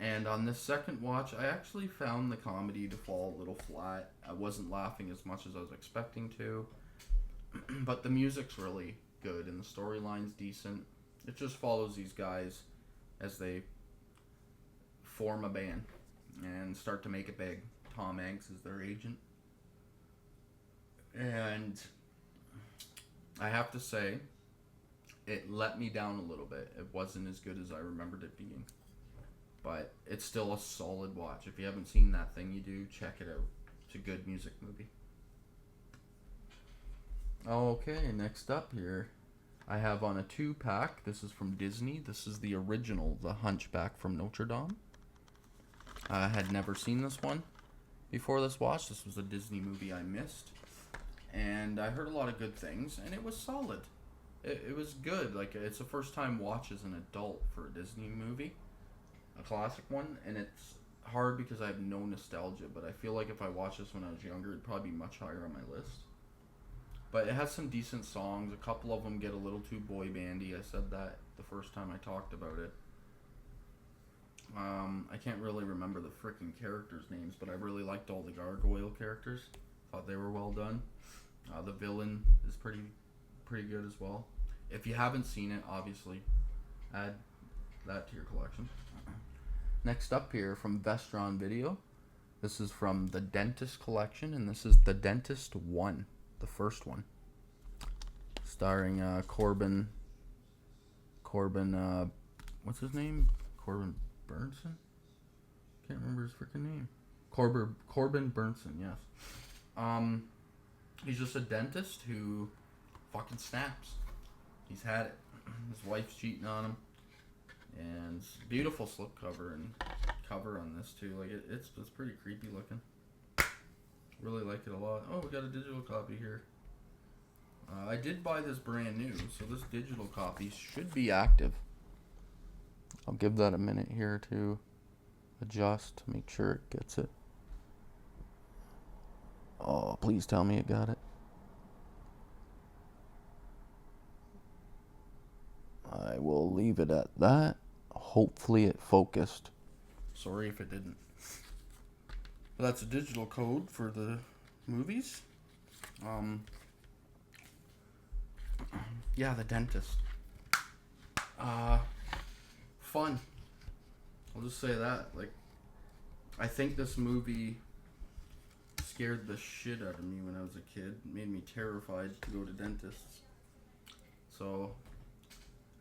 And on this second watch, I actually found the comedy to fall a little flat. I wasn't laughing as much as I was expecting to. But the music's really good and the storyline's decent. It just follows these guys as they form a band and start to make it big. Tom Hanks is their agent. And I have to say, it let me down a little bit. It wasn't as good as I remembered it being. But it's still a solid watch. If you haven't seen That Thing You Do, check it out. It's a good music movie. Okay, next up here, I have on a 2-pack. This is from Disney. This is the original, The Hunchback from Notre Dame. I had never seen this one before this watch. This was a Disney movie I missed. And I heard a lot of good things, and it was solid. It was good. Like, it's a first time watch as an adult for a Disney movie. A classic one, and it's hard because I have no nostalgia, but I feel like if I watched this when I was younger, it'd probably be much higher on my list. But it has some decent songs. A couple of them get a little too boy bandy. I said that the first time I talked about it. I can't really remember the freaking characters' names, but I really liked all the gargoyle characters. Thought they were well done. The villain is pretty good as well. If you haven't seen it, obviously, add that to your collection. Next up here from Vestron Video. This is from The Dentist Collection, and this is The Dentist 1, the first one. Starring Corbin, what's his name? Corbin Burnson? Can't remember his freaking name. Corbin Burnson, yes. He's just a dentist who fucking snaps. He's had it. His wife's cheating on him. And beautiful slipcover and cover on this too. Like it's pretty creepy looking. Really like it a lot. Oh, we got a digital copy here. I did buy this brand new, so this digital copy should be active. I'll give that a minute here to adjust to make sure it gets it. Oh, please tell me it got it. I will leave it at that. Hopefully it focused. Sorry if it didn't. But that's a digital code for the movies. Yeah, The Dentist. Fun. I'll just say that. Like, I think this movie scared the shit out of me when I was a kid. It made me terrified to go to dentists. So,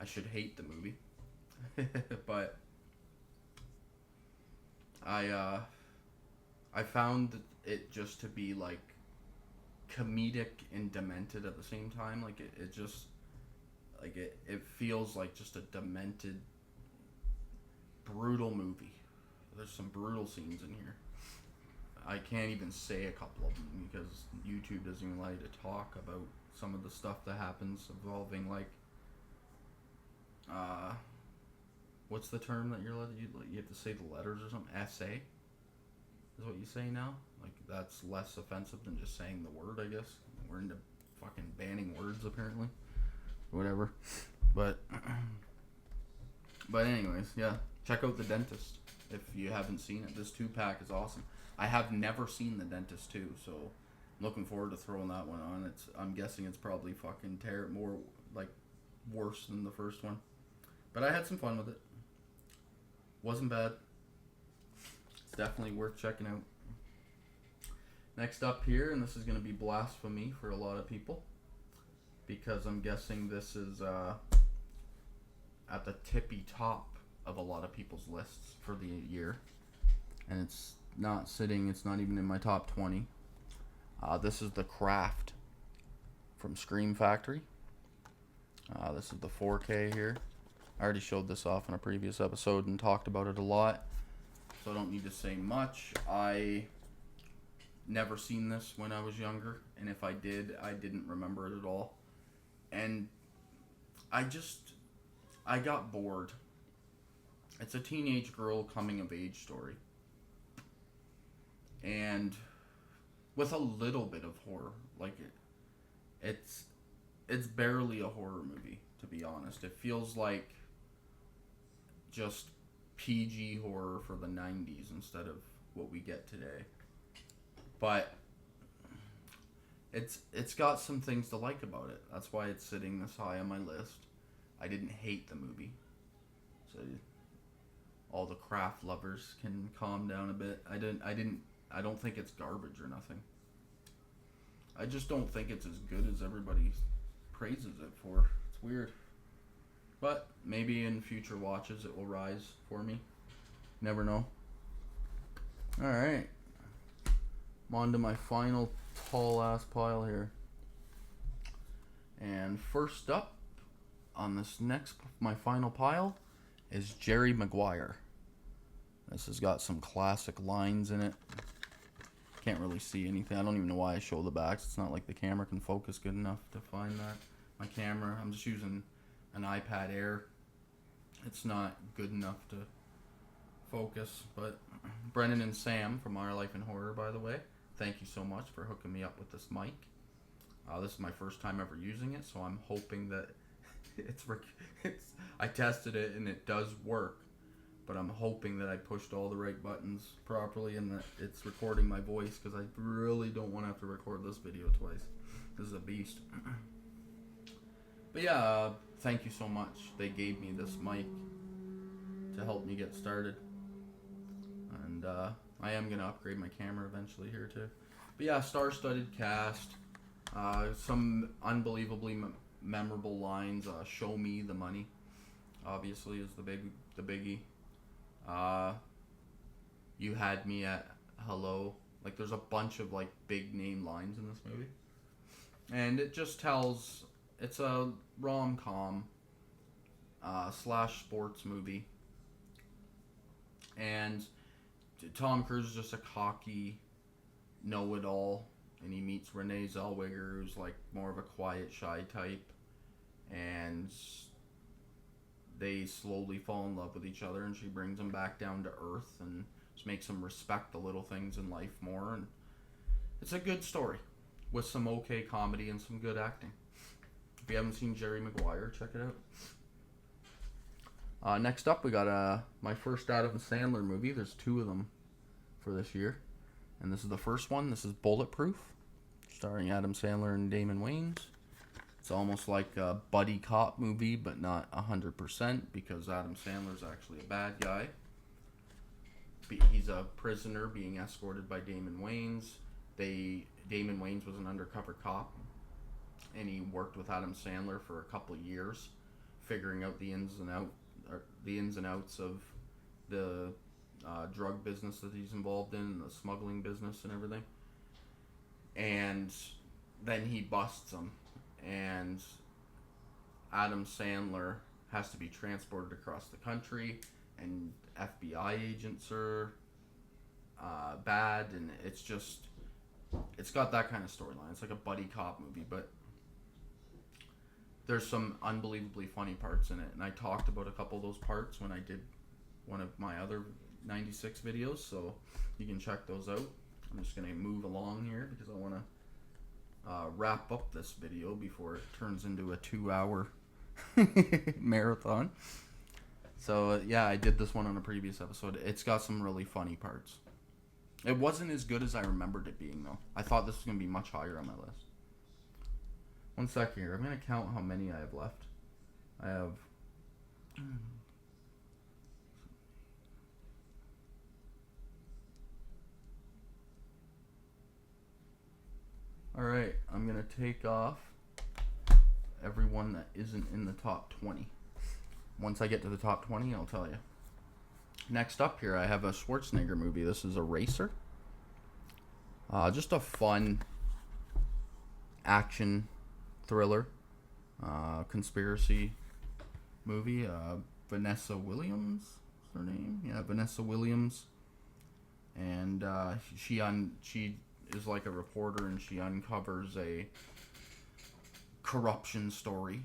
I should hate the movie. But I found it just to be like comedic and demented at the same time. Like it just like it feels like just a demented, brutal movie. There's some brutal scenes in here. I can't even say a couple of them because YouTube doesn't even allow you to talk about some of the stuff that happens involving like what's the term that you have to say the letters or something? Essay is what you say now. Like that's less offensive than just saying the word, I guess. We're into fucking banning words apparently. Whatever. But anyways, yeah. Check out The Dentist if you haven't seen it. This 2-pack is awesome. I have never seen The Dentist 2, so I'm looking forward to throwing that one on. I'm guessing it's probably fucking more like worse than the first one. But I had some fun with it. Wasn't bad. It's definitely worth checking out. Next up here, and this is going to be blasphemy for a lot of people, because I'm guessing this is at the tippy top of a lot of people's lists for the year. And it's not even in my top 20. This is The Craft from Scream Factory. This is the 4K here. I already showed this off in a previous episode and talked about it a lot, so I don't need to say much. I never seen this when I was younger, and if I did, I didn't remember it at all. And I got bored. It's a teenage girl coming of age story. And with a little bit of horror. Like it's barely a horror movie, to be honest. It feels like just PG horror for the 90s instead of what we get today. But it's got some things to like about it. That's why it's sitting this high on my list. I didn't hate the movie. So all the Craft lovers can calm down a bit. I don't think it's garbage or nothing. I just don't think it's as good as everybody praises it for. It's weird. But maybe in future watches it will rise for me. Never know. Alright. I'm on to my final tall ass pile here. And first up on this my final pile is Jerry Maguire. This has got some classic lines in it. Can't really see anything. I don't even know why I show the backs. It's not like the camera can focus good enough to find that. My camera, I'm just using an iPad Air. It's not good enough to focus. But Brennan and Sam from Our Life in Horror, by the way, thank you so much for hooking me up with this mic. This is my first time ever using it, so I'm hoping that I tested it and it does work. But I'm hoping that I pushed all the right buttons properly and that it's recording my voice, because I really don't want to have to record this video twice. This is a beast. But yeah, thank you so much. They gave me this mic to help me get started. And I am going to upgrade my camera eventually here too. But yeah, star-studded cast. Some unbelievably memorable lines. Show me the money, obviously, is the biggie. You had me at hello. Like, there's a bunch of like big name lines in this movie, and it just tells. It's a rom-com / sports movie, and Tom Cruise is just a cocky know-it-all, and he meets Renee Zellweger, who's like more of a quiet, shy type, and they slowly fall in love with each other, and she brings him back down to earth and just makes him respect the little things in life more. And it's a good story with some okay comedy and some good acting. If you haven't seen Jerry Maguire, check it out. Next up, we got my first Adam Sandler movie. There's 2 of them for this year, and this is the first one. This is Bulletproof, starring Adam Sandler and Damon Wayans. It's almost like a buddy cop movie, but not 100%, because Adam Sandler's actually a bad guy. He's a prisoner being escorted by Damon Wayans. Damon Wayans was an undercover cop, and he worked with Adam Sandler for a couple of years, figuring out the ins and outs of the drug business that he's involved in, the smuggling business and everything. And then he busts him. And Adam Sandler has to be transported across the country, and FBI agents are bad, and it's got that kind of storyline. It's like a buddy cop movie, but there's some unbelievably funny parts in it, and I talked about a couple of those parts when I did one of my other 96 videos, so you can check those out. I'm just going to move along here because I want to wrap up this video before it turns into a 2-hour marathon. So yeah, I did this one on a previous episode. It's got some really funny parts. It wasn't as good as I remembered it being, though. I thought this was going to be much higher on my list. One sec here. I'm going to count how many I have left. I have... Alright, I'm going to take off everyone that isn't in the top 20. Once I get to the top 20, I'll tell you. Next up here, I have a Schwarzenegger movie. This is Eraser. Just a fun action thriller, conspiracy movie. Vanessa Williams is her name. Yeah, Vanessa Williams. And she is like a reporter, and she uncovers a corruption story,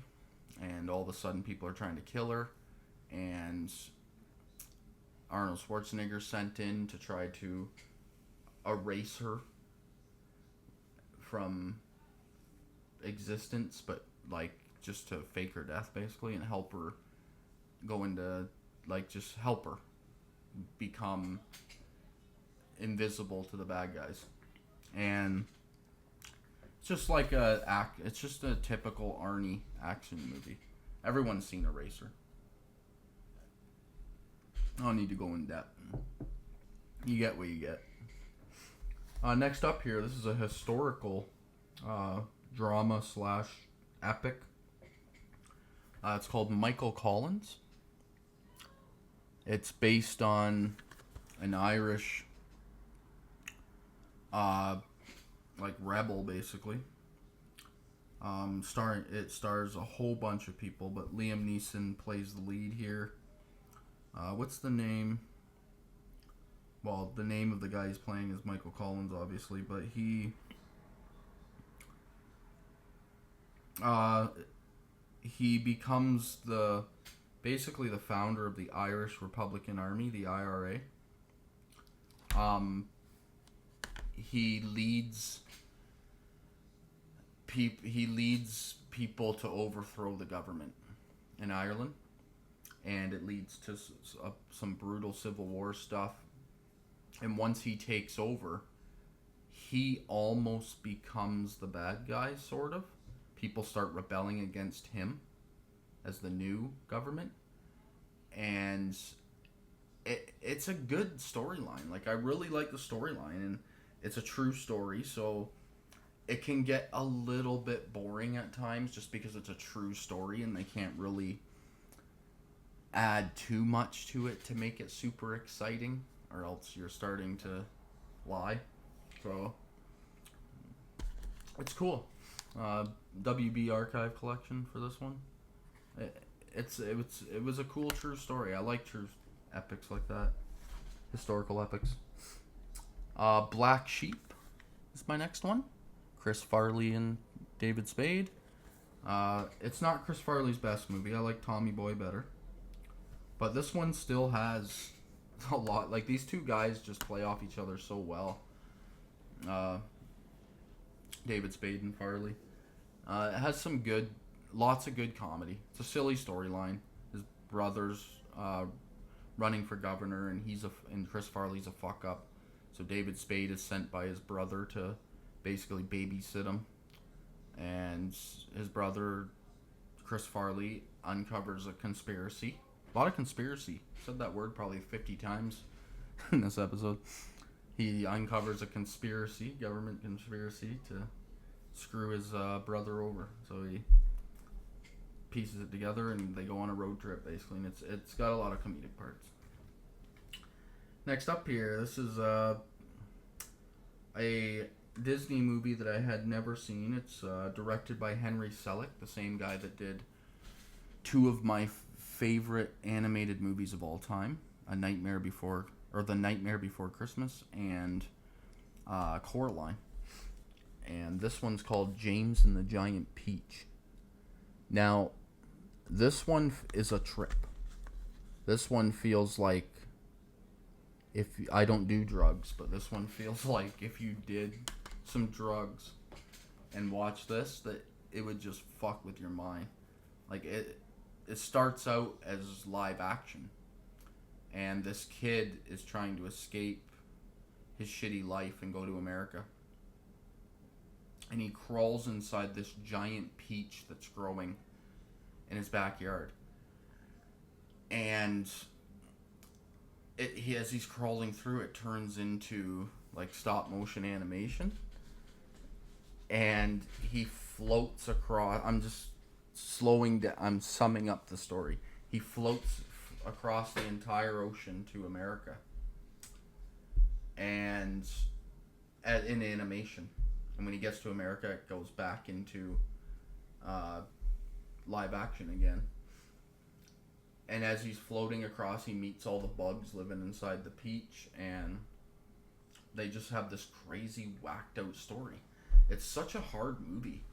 and all of a sudden people are trying to kill her, and Arnold Schwarzenegger sent in to try to erase her from existence, but like just to fake her death basically, and help her go into, like, just help her become invisible to the bad guys. And it's just like it's just a typical Arnie action movie. Everyone's seen Eraser. I don't need to go in depth. You get what you get. Next up here, this is a historical drama / epic. It's called Michael Collins. It's based on an Irish like rebel, basically. It stars a whole bunch of people, but Liam Neeson plays the lead here. What's the name? Well, the name of the guy he's playing is Michael Collins, obviously, but he becomes basically the founder of the Irish Republican Army, the IRA. He leads people to overthrow the government in Ireland, and it leads to some brutal civil war stuff. And once he takes over, he almost becomes the bad guy, sort of. People start rebelling against him as the new government, and it's a good storyline. Like, I really like the storyline, and it's a true story, so it can get a little bit boring at times just because it's a true story and they can't really add too much to it to make it super exciting, or else you're starting to lie. So it's cool. WB Archive collection for this one. It was a cool true story. I like true epics like that, historical epics. Black Sheep is my next one. Chris Farley and David Spade. It's not Chris Farley's best movie. I like Tommy Boy better. But this one still has a lot. Like, these two guys just play off each other so well. David Spade and Farley. It has lots of good comedy. It's a silly storyline. His brother's running for governor, and Chris Farley's a fuck up. So David Spade is sent by his brother to basically babysit him. And his brother, Chris Farley, uncovers a conspiracy. A lot of conspiracy. Said that word probably 50 times in this episode. He uncovers a conspiracy, government conspiracy, to screw his brother over. So he pieces it together, and they go on a road trip, basically. And it's got a lot of comedic parts. Next up here, this is a Disney movie that I had never seen. It's directed by Henry Selick, the same guy that did two of my favorite animated movies of all time, The Nightmare Before Christmas, and Coraline. And this one's called James and the Giant Peach. Now, this one is a trip. This one feels like, I don't do drugs, but this one feels like if you did some drugs and watch this, that it would just fuck with your mind. Like, it starts out as live action, and this kid is trying to escape his shitty life and go to America. And he crawls inside this giant peach that's growing in his backyard. And as he's crawling through, it turns into like stop motion animation. and he floats across. I'm just slowing down. I'm summing up the story. He floats across the entire ocean to America, and in animation. And when he gets to America, it goes back into uh, live action again. And as he's floating across, he meets all the bugs living inside the peach, and they just have this crazy, whacked out story. It's such a hard movie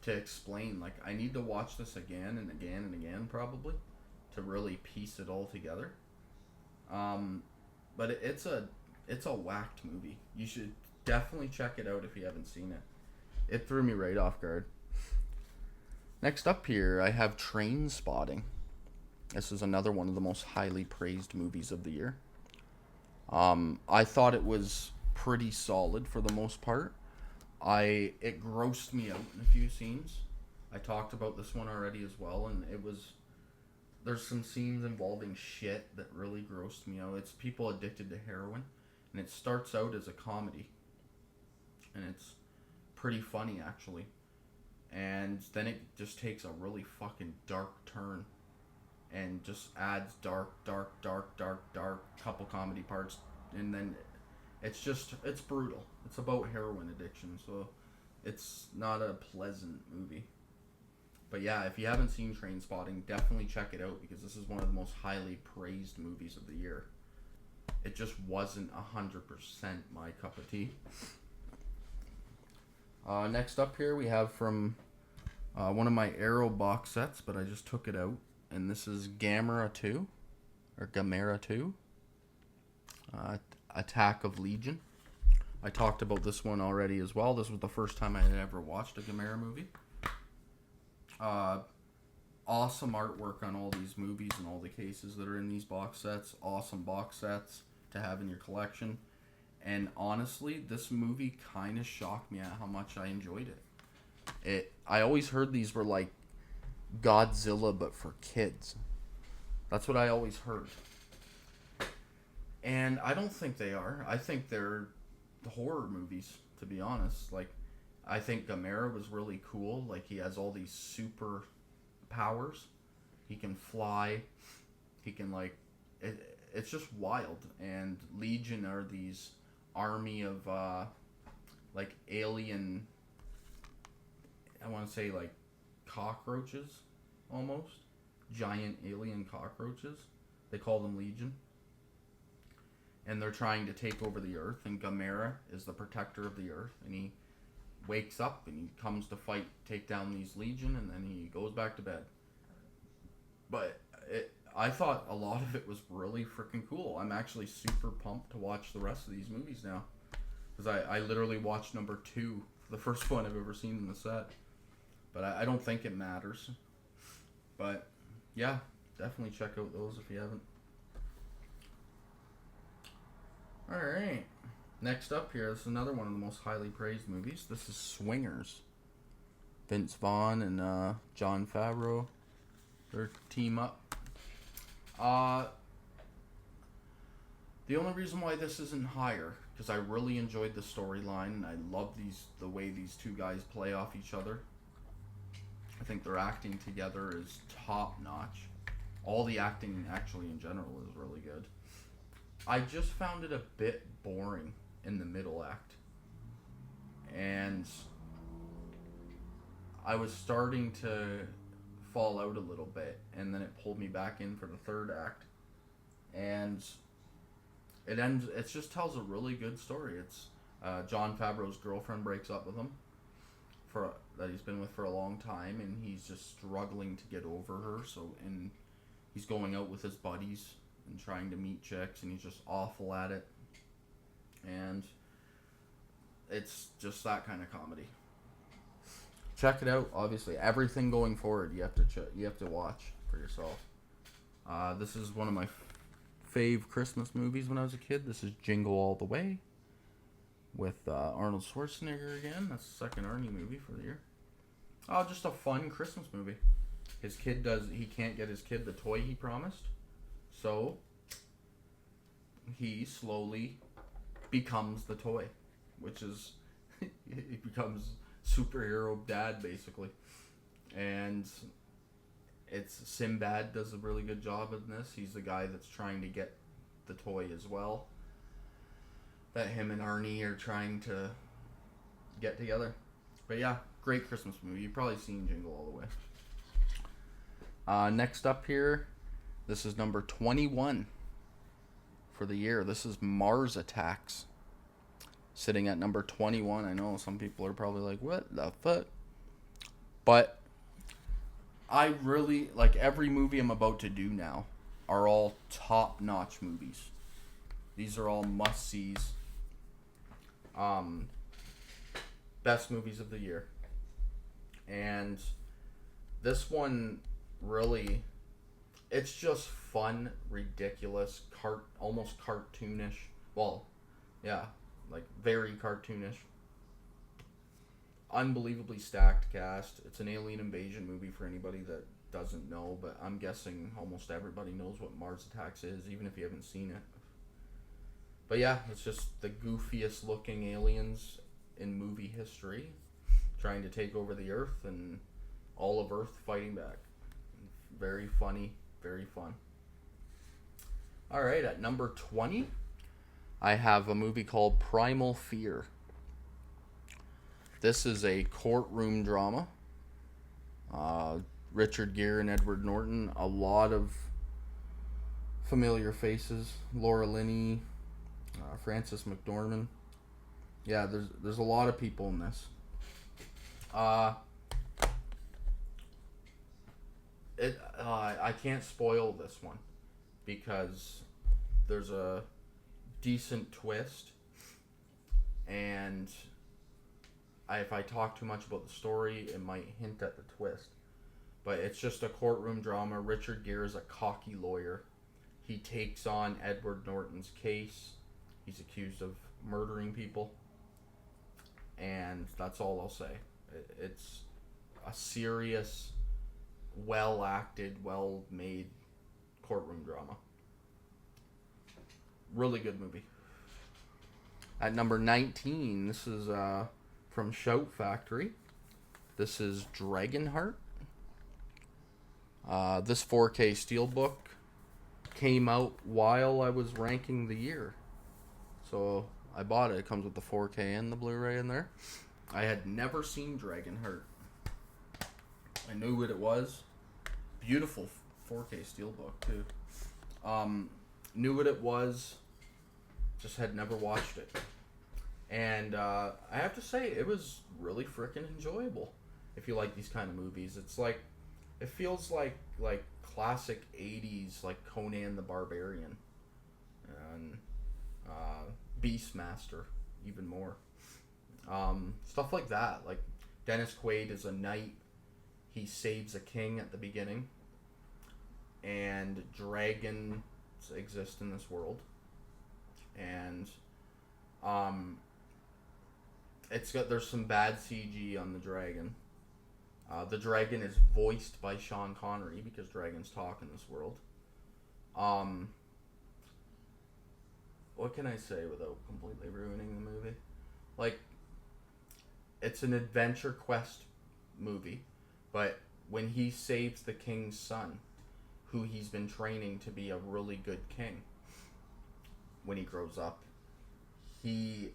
to explain. Like, I need to watch this again and again and again, probably, to really piece it all together. But it's a whacked movie. You should definitely check it out if you haven't seen it. It threw me right off guard. Next up here, I have Train Spotting. This is another one of the most highly praised movies of the year. I thought it was pretty solid for the most part. It grossed me out in a few scenes. I talked about this one already as well, and there's some scenes involving shit that really grossed me out. It's people addicted to heroin, and it starts out as a comedy, and it's pretty funny actually, and then it just takes a really fucking dark turn, and just adds dark couple comedy parts, and then it's brutal. It's about heroin addiction, so it's not a pleasant movie. But yeah, if you haven't seen Train Spotting, definitely check it out, because this is one of the most highly praised movies of the year. It just wasn't 100% my cup of tea. Next up here we have from one of my Arrow box sets, but I just took it out, and this is Gamera 2, or Gamera 2, Attack of Legion. I talked about this one already as well. This was the first time I had ever watched a Gamera movie. Awesome artwork on all these movies and all the cases that are in these box sets. Awesome box sets to have in your collection. And honestly, this movie kind of shocked me at how much I enjoyed it. I always heard these were like Godzilla but for kids. That's what I always heard. And I don't think they are. I think they're horror movies, to be honest. Like, I think Gamera was really cool. Like, he has all these super powers. He can fly. He can, like... It's just wild. And Legion are these army of, like, alien... I want to say, like, cockroaches, almost. Giant alien cockroaches. They call them Legion. And they're trying to take over the Earth. And Gamera is the protector of the Earth. And he wakes up and he comes to take down these Legion, and then he goes back to bed. But I thought a lot of it was really freaking cool. I'm actually super pumped to watch the rest of these movies now, because I literally watched number 2, the first one I've ever seen in the set. But I don't think it matters. But yeah, definitely check out those if you haven't. Alright. Next up here, this is another one of the most highly praised movies. This is Swingers. Vince Vaughn and Jon Favreau. Their team up. The only reason why this isn't higher, because I really enjoyed the storyline, and I love the way these two guys play off each other. I think their acting together is top notch. All the acting actually in general is really good. I just found it a bit boring in the middle act, and I was starting to fall out a little bit, and then it pulled me back in for the third act, and it just tells a really good story. It's Jon Favreau's girlfriend breaks up with him that he's been with for a long time, and he's just struggling to get over her, and he's going out with his buddies and trying to meet chicks, and he's just awful at it. And it's just that kind of comedy. Check it out. Obviously, everything going forward you have to watch for yourself. This is one of my fave Christmas movies when I was a kid. This is Jingle All the Way with Arnold Schwarzenegger again. That's the second Arnie movie for the year. Oh, just a fun Christmas movie. He can't get his kid the toy he promised, so he slowly becomes the toy, which is he becomes superhero dad, basically. And it's Sinbad does a really good job in this. He's the guy that's trying to get the toy as well. That him and Arnie are trying to get together. But yeah, great Christmas movie. You've probably seen Jingle All the Way. Next up here, this is number 21 for the year. This is Mars Attacks. Sitting at number 21. I know some people are probably like, what the fuck? But I really, like, every movie I'm about to do now are all top-notch movies. These are all must-sees. Best movies of the year. And this one really, it's just fun, ridiculous, almost cartoonish. Well, yeah, like very cartoonish. Unbelievably stacked cast. It's an alien invasion movie for anybody that doesn't know, but I'm guessing almost everybody knows what Mars Attacks is, even if you haven't seen it. But yeah, it's just the goofiest looking aliens in movie history trying to take over the Earth and all of Earth fighting back. Very funny, very fun. Alright, at number 20, I have a movie called Primal Fear. This is a courtroom drama. Richard Gere and Edward Norton. A lot of familiar faces. Laura Linney, Frances McDormand. Yeah, there's a lot of people in this. I can't spoil this one because there's a decent twist, and if I talk too much about the story, it might hint at the twist. But it's just a courtroom drama. Richard Gere is a cocky lawyer. He takes on Edward Norton's case. He's accused of murdering people. And that's all I'll say. It's a serious, well-acted, well-made courtroom drama. Really good movie. At number 19, this is from Shout Factory. This is Dragonheart. This 4K Steelbook came out while I was ranking the year. So I bought it. It comes with the 4K and the Blu-ray in there. I had never seen Dragonheart. I knew what it was. Beautiful 4K Steelbook too. Knew what it was. Just had never watched it. And I have to say, it was really freaking enjoyable. If you like these kind of movies, it's like, it feels like classic 80s, like Conan the Barbarian. And Beastmaster, even more. Stuff like that. Like, Dennis Quaid is a knight. He saves a king at the beginning. And dragons exist in this world. And there's some bad CG on the dragon. The dragon is voiced by Sean Connery because dragons talk in this world. What can I say without completely ruining the movie? Like, it's an adventure quest movie, but when he saves the king's son, who he's been training to be a really good king when he grows up, the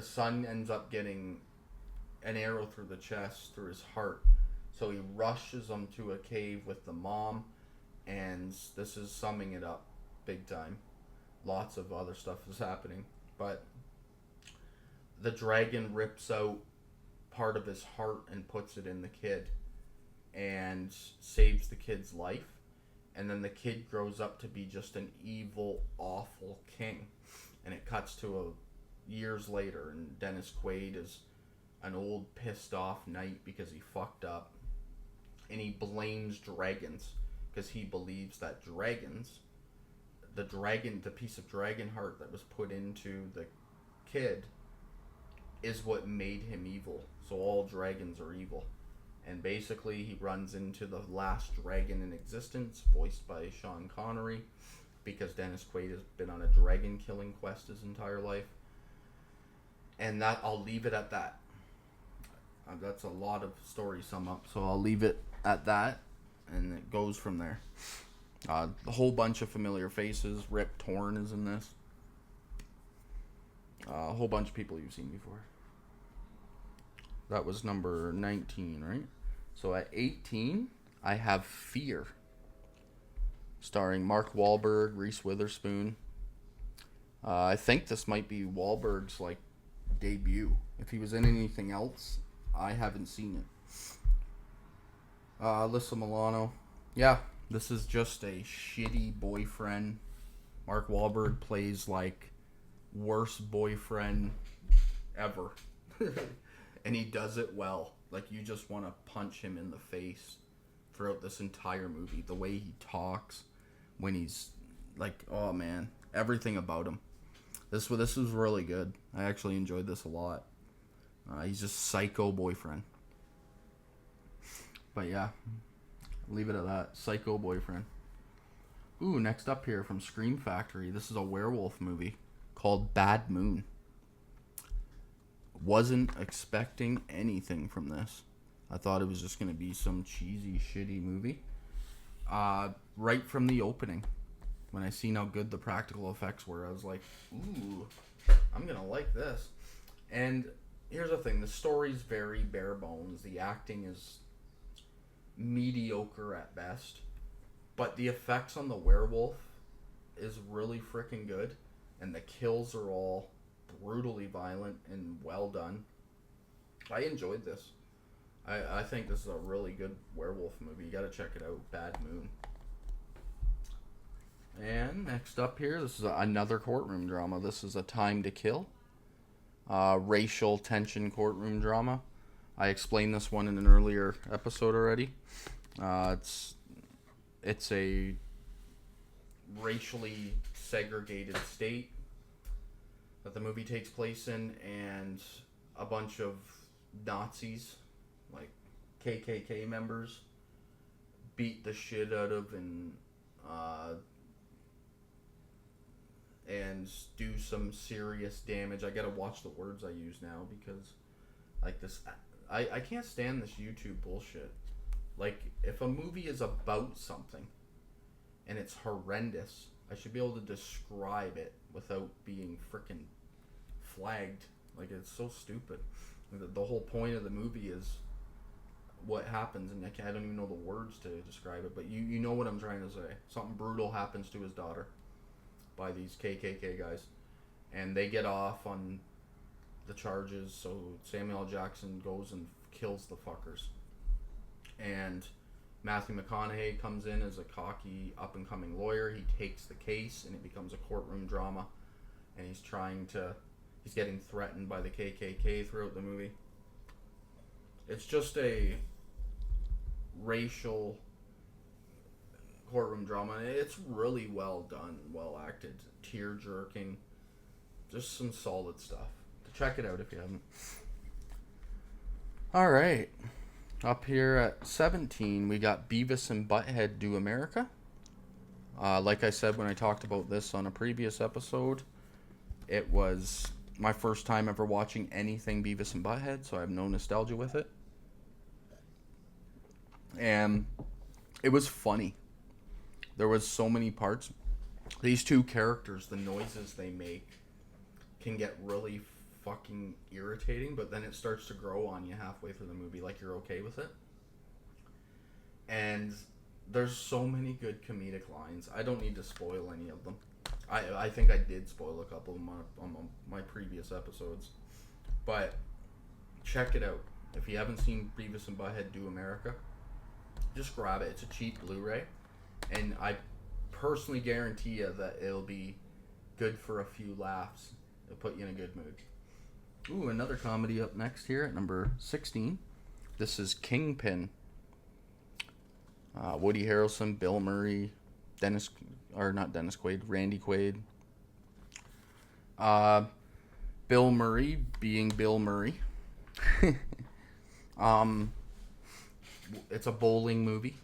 son ends up getting an arrow through the chest, through his heart. So he rushes him to a cave with the mom, and this is summing it up big time. Lots of other stuff is happening, but the dragon rips out part of his heart and puts it in the kid and saves the kid's life. And then the kid grows up to be just an evil, awful king. And it cuts to years later, and Dennis Quaid is an old, pissed off knight because he fucked up. And he blames dragons because he believes that the piece of dragon heart that was put into the kid is what made him evil. So all dragons are evil. And basically he runs into the last dragon in existence, voiced by Sean Connery, because Dennis Quaid has been on a dragon killing quest his entire life. And that, I'll leave it at that. That's a lot of story sum up, so I'll leave it at that, and it goes from there. A whole bunch of familiar faces. Rip Torn is in this. A whole bunch of people you've seen before. That was number 19, right? So at 18, I have Fear, starring Mark Wahlberg, Reese Witherspoon. I think this might be Wahlberg's like debut. If he was in anything else, I haven't seen it. Alyssa Milano. Yeah, this is just a shitty boyfriend. Mark Wahlberg plays like worst boyfriend ever. And he does it well. Like, you just want to punch him in the face throughout this entire movie. The way he talks when he's like, oh man, everything about him. This was really good. I actually enjoyed this a lot. He's just psycho boyfriend. But yeah, leave it at that. Psycho boyfriend. Ooh, next up here from Scream Factory. This is a werewolf movie called Bad Moon. Wasn't expecting anything from this. I thought it was just going to be some cheesy, shitty movie. Right from the opening, when I seen how good the practical effects were, I was like, ooh, I'm going to like this. And here's the thing. The story's very bare bones. The acting is mediocre at best. But the effects on the werewolf is really freaking good. And the kills are all brutally violent and well done. I enjoyed this. I think this is a really good werewolf movie. You gotta check it out. Bad Moon. And next up here, this is another courtroom drama. This is A Time to Kill. Racial tension courtroom drama. I explained this one in an earlier episode already. It's a racially segregated state that the movie takes place in, and a bunch of Nazis, like KKK members, beat the shit out of and do some serious damage. I gotta watch the words I use now, because like this, I can't stand this YouTube bullshit. Like, if a movie is about something and it's horrendous, I should be able to describe it without being freaking flagged. Like, it's so stupid. The whole point of the movie is what happens, and I don't even know the words to describe it, but you know what I'm trying to say. Something brutal happens to his daughter by these KKK guys, and they get off on the charges, so Samuel L. Jackson goes and kills the fuckers. And Matthew McConaughey comes in as a cocky, up-and-coming lawyer. He takes the case, and it becomes a courtroom drama. And he's getting threatened by the KKK throughout the movie. It's just a racial courtroom drama. It's really well done, well acted, tear-jerking. Just some solid stuff. Check it out if you haven't. Alright. Up here at 17, we got Beavis and Butthead Do America. Like I said when I talked about this on a previous episode, it was my first time ever watching anything Beavis and Butthead, so I have no nostalgia with it. And it was funny. There was so many parts. These two characters, the noises they make can get really fucking irritating, but then it starts to grow on you halfway through the movie, like you're okay with it. And there's so many good comedic lines. I don't need to spoil any of them. I think I did spoil a couple of them on my previous episodes. But check it out. If you haven't seen Beavis and Butthead Do America, just grab it. It's a cheap Blu-ray. And I personally guarantee you that it'll be good for a few laughs. It'll put you in a good mood. Ooh, another comedy up next here at number 16. This is Kingpin. Woody Harrelson, Bill Murray, Randy Quaid. Bill Murray being Bill Murray. It's a bowling movie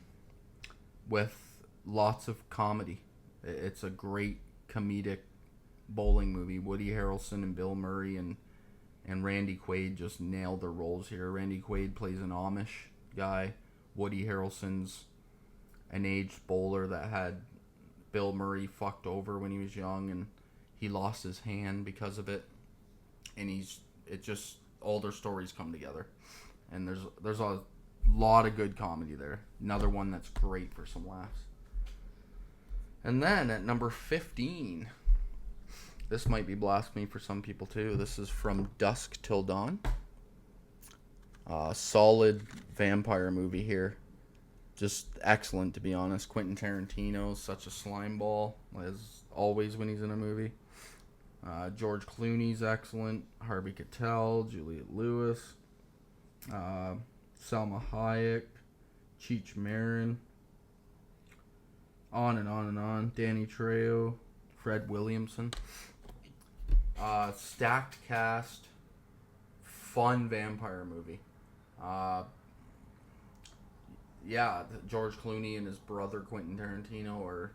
with lots of comedy. It's a great comedic bowling movie. Woody Harrelson and Bill Murray and and Randy Quaid just nailed their roles here. Randy Quaid plays an Amish guy. Woody Harrelson's an aged bowler that had Bill Murray fucked over when he was young, and he lost his hand because of it. And all their stories come together, and there's a lot of good comedy there. Another one that's great for some laughs. And then at number 15, this might be blasphemy for some people too. This is From Dusk Till Dawn. Solid vampire movie here. Just excellent, to be honest. Quentin Tarantino's such a slime ball, as always when he's in a movie. George Clooney's excellent. Harvey Keitel, Juliette Lewis, Salma Hayek, Cheech Marin, on and on and on. Danny Trejo, Fred Williamson. Stacked cast. Fun vampire movie. George Clooney and his brother Quentin Tarantino are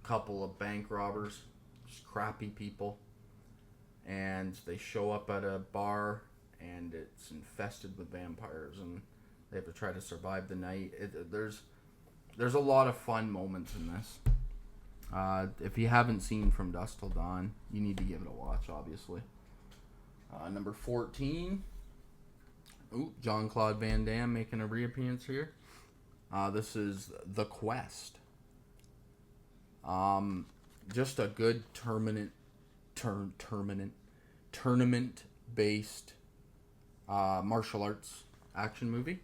a couple of bank robbers, just crappy people, and they show up at a bar and it's infested with vampires, and they have to try to survive the night. There's a lot of fun moments in this. If you haven't seen From Dusk Till Dawn, you need to give it a watch, obviously. Number 14. Jean-Claude Van Damme making a reappearance here. This is The Quest. Just a good tournament-based martial arts action movie.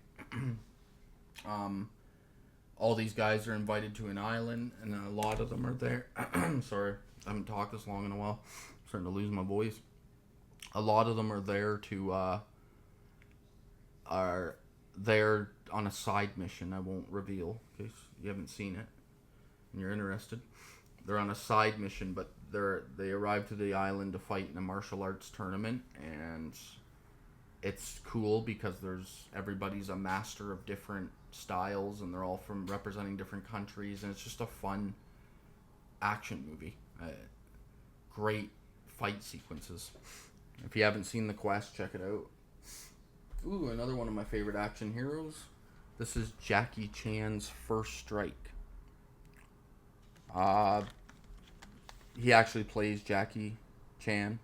All these guys are invited to an island, and a lot of them are there. Sorry, I haven't talked this long in a while. I'm starting to lose my voice. A lot of them are there are there on a side mission. I won't reveal in case you haven't seen it and you're interested. They're on a side mission, but they arrive to the island to fight in a martial arts tournament, and it's cool because everybody's a master of different styles, and they're all from representing different countries, and it's just a fun action movie. Great fight sequences. If you haven't seen The Quest, check it out. Another one of my favorite action heroes. This is Jackie Chan's First Strike. He actually plays Jackie Chan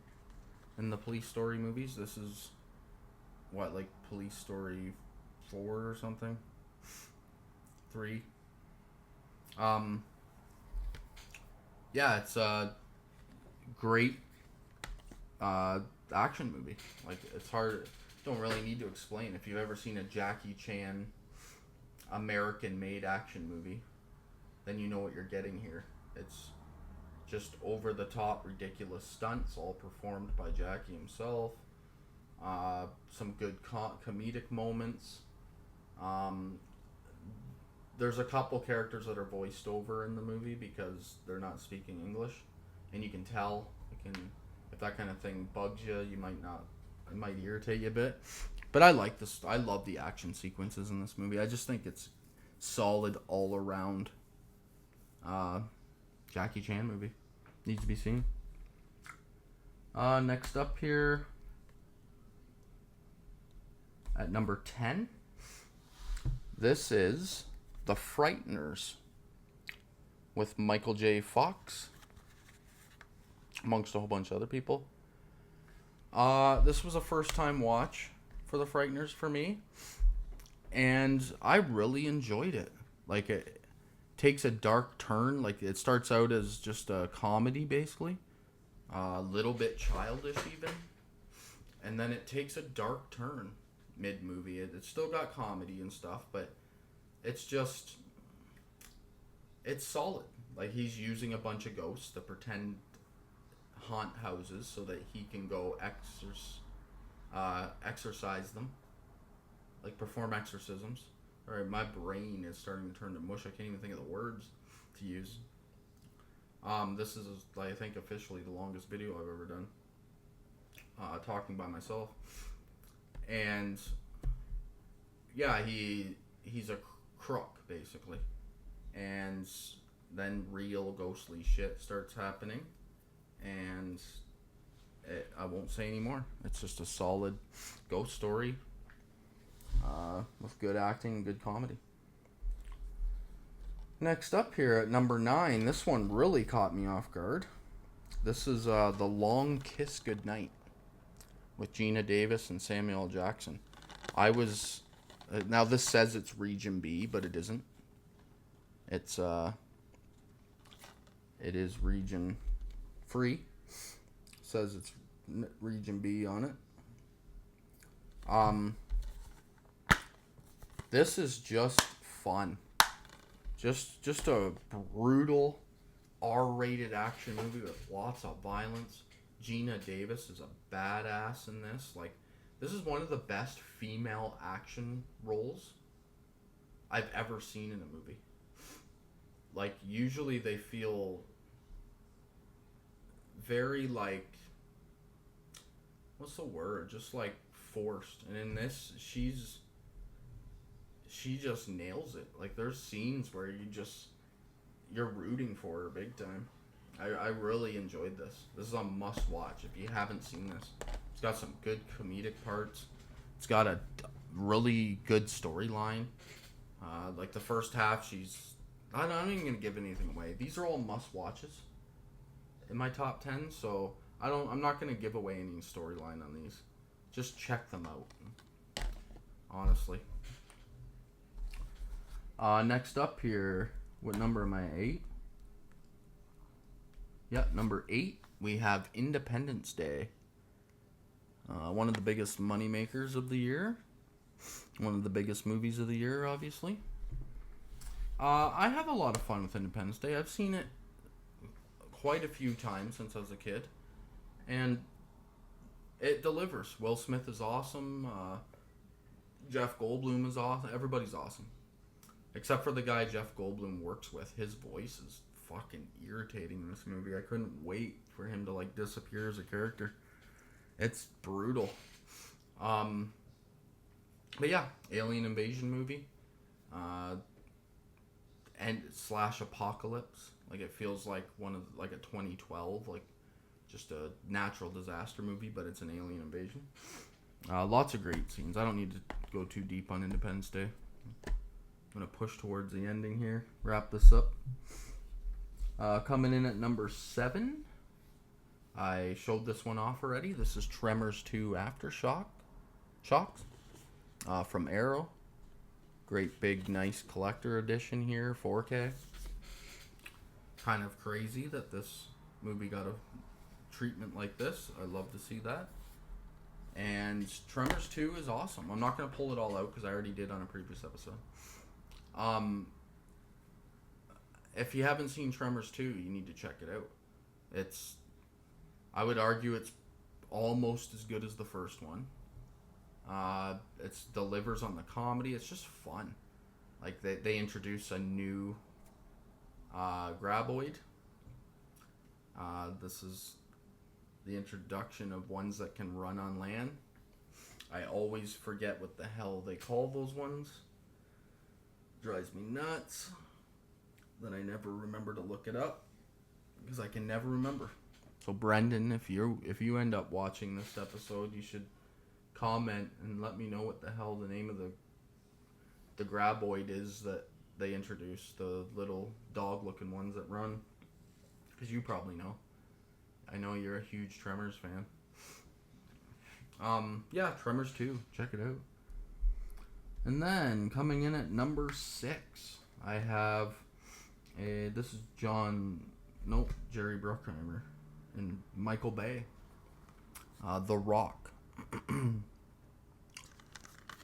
in the Police Story movies. This is Police Story 4 or something? 3. It's a great action movie. It's hard. Don't really need to explain. If you've ever seen a Jackie Chan American-made action movie, then you know what you're getting here. It's just over-the-top, ridiculous stunts, all performed by Jackie himself. Some good comedic moments. There's a couple characters that are voiced over in the movie because they're not speaking English, and you can tell. If that kind of thing bugs you, it might irritate you a bit. But I like this. I love the action sequences in this movie. I just think it's solid all around. Jackie Chan movie. Needs to be seen. Next up here, at number 10, this is The Frighteners with Michael J. Fox, amongst a whole bunch of other people. This was a first-time watch for The Frighteners for me, and I really enjoyed it. It takes a dark turn. It starts out as just a comedy, basically, a little bit childish even, and then it takes a dark turn mid-movie. It's still got comedy and stuff, but it's solid. He's using a bunch of ghosts to pretend haunt houses so that he can go exorcise them, perform exorcisms. Alright, my brain is starting to turn to mush. I can't even think of the words to use. This is, I think, officially the longest video I've ever done, talking by myself. And he's a crook, basically, and then real ghostly shit starts happening, and I won't say anymore. It's just a solid ghost story with good acting and good comedy. Next up here at number 9, this one really caught me off guard. This is The Long Kiss Goodnight with Gina Davis and Samuel L. Jackson. I was now this says it's Region B, but it isn't. It is region free. It says it's Region B on it. This is just fun. Just a brutal R-rated action movie with lots of violence. Gina Davis is a badass in this. Like, this is one of the best female action roles I've ever seen in a movie. Like, usually they feel very, like, what's the word? Just, like, forced. And in this, she just nails it. Like, there's scenes where you're rooting for her big time. I really enjoyed this. This is a must watch if you haven't seen this. It's got some good comedic parts. It's got a really good storyline. Like the first half, I'm not even gonna give anything away. These are all must watches in my top 10, so I'm not gonna give away any storyline on these. Just check them out. Honestly. Next up here, what number am I? 8? Yep, number 8. We have Independence Day. One of the biggest money makers of the year. One of the biggest movies of the year, obviously. I have a lot of fun with Independence Day. I've seen it quite a few times since I was a kid. And it delivers. Will Smith is awesome. Jeff Goldblum is awesome. Everybody's awesome. Except for the guy Jeff Goldblum works with. His voice is fucking irritating in this movie. I couldn't wait for him to, like, disappear as a character. It's brutal. But yeah, alien invasion movie. And / apocalypse. Like, it feels like a 2012, like, just a natural disaster movie, but it's an alien invasion. Lots of great scenes. I don't need to go too deep on Independence Day. I'm going to push towards the ending here. Wrap this up. Coming in at number 7. I showed this one off already. This is Tremors 2 Aftershocks. From Arrow. Great big nice collector edition here, 4K. Kind of crazy that this movie got a treatment like this. I love to see that. And Tremors 2 is awesome. I'm not going to pull it all out because I already did on a previous episode. If you haven't seen Tremors 2, you need to check it out. I would argue it's almost as good as the first one. It delivers on the comedy. It's just fun. Like, they introduce a new graboid. This is the introduction of ones that can run on land. I always forget what the hell they call those ones. Drives me nuts. Then I never remember to look it up because I can never remember. So Brendan, if you end up watching this episode, you should comment and let me know what the hell the name of the graboid is that they introduced, the little dog-looking ones that run. Because you probably know. I know you're a huge Tremors fan. Yeah, Tremors 2. Check it out. And then, coming in at number 6, I have this is Jerry Bruckheimer and Michael Bay. The Rock.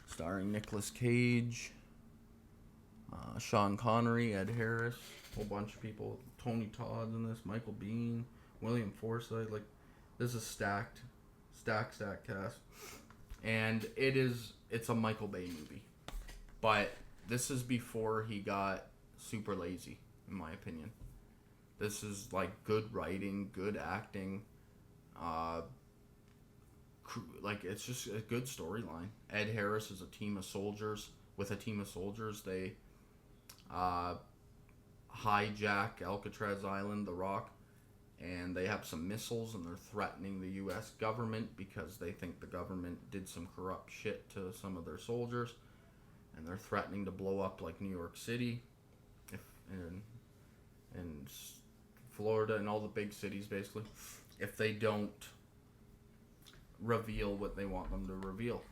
Starring Nicolas Cage, Sean Connery, Ed Harris, a whole bunch of people. Tony Todd's in this, Michael Biehn, William Forsythe. Like, this is stacked cast. And it's a Michael Bay movie. But this is before he got super lazy, in my opinion. This is like good writing, good acting. Like, it's just a good storyline. Ed Harris is a team of soldiers. With a team of soldiers, they hijack Alcatraz Island, The Rock, and they have some missiles, and they're threatening the U.S. government because they think the government did some corrupt shit to some of their soldiers, and they're threatening to blow up like New York City, if and Florida and all the big cities basically, if they don't reveal what they want them to reveal.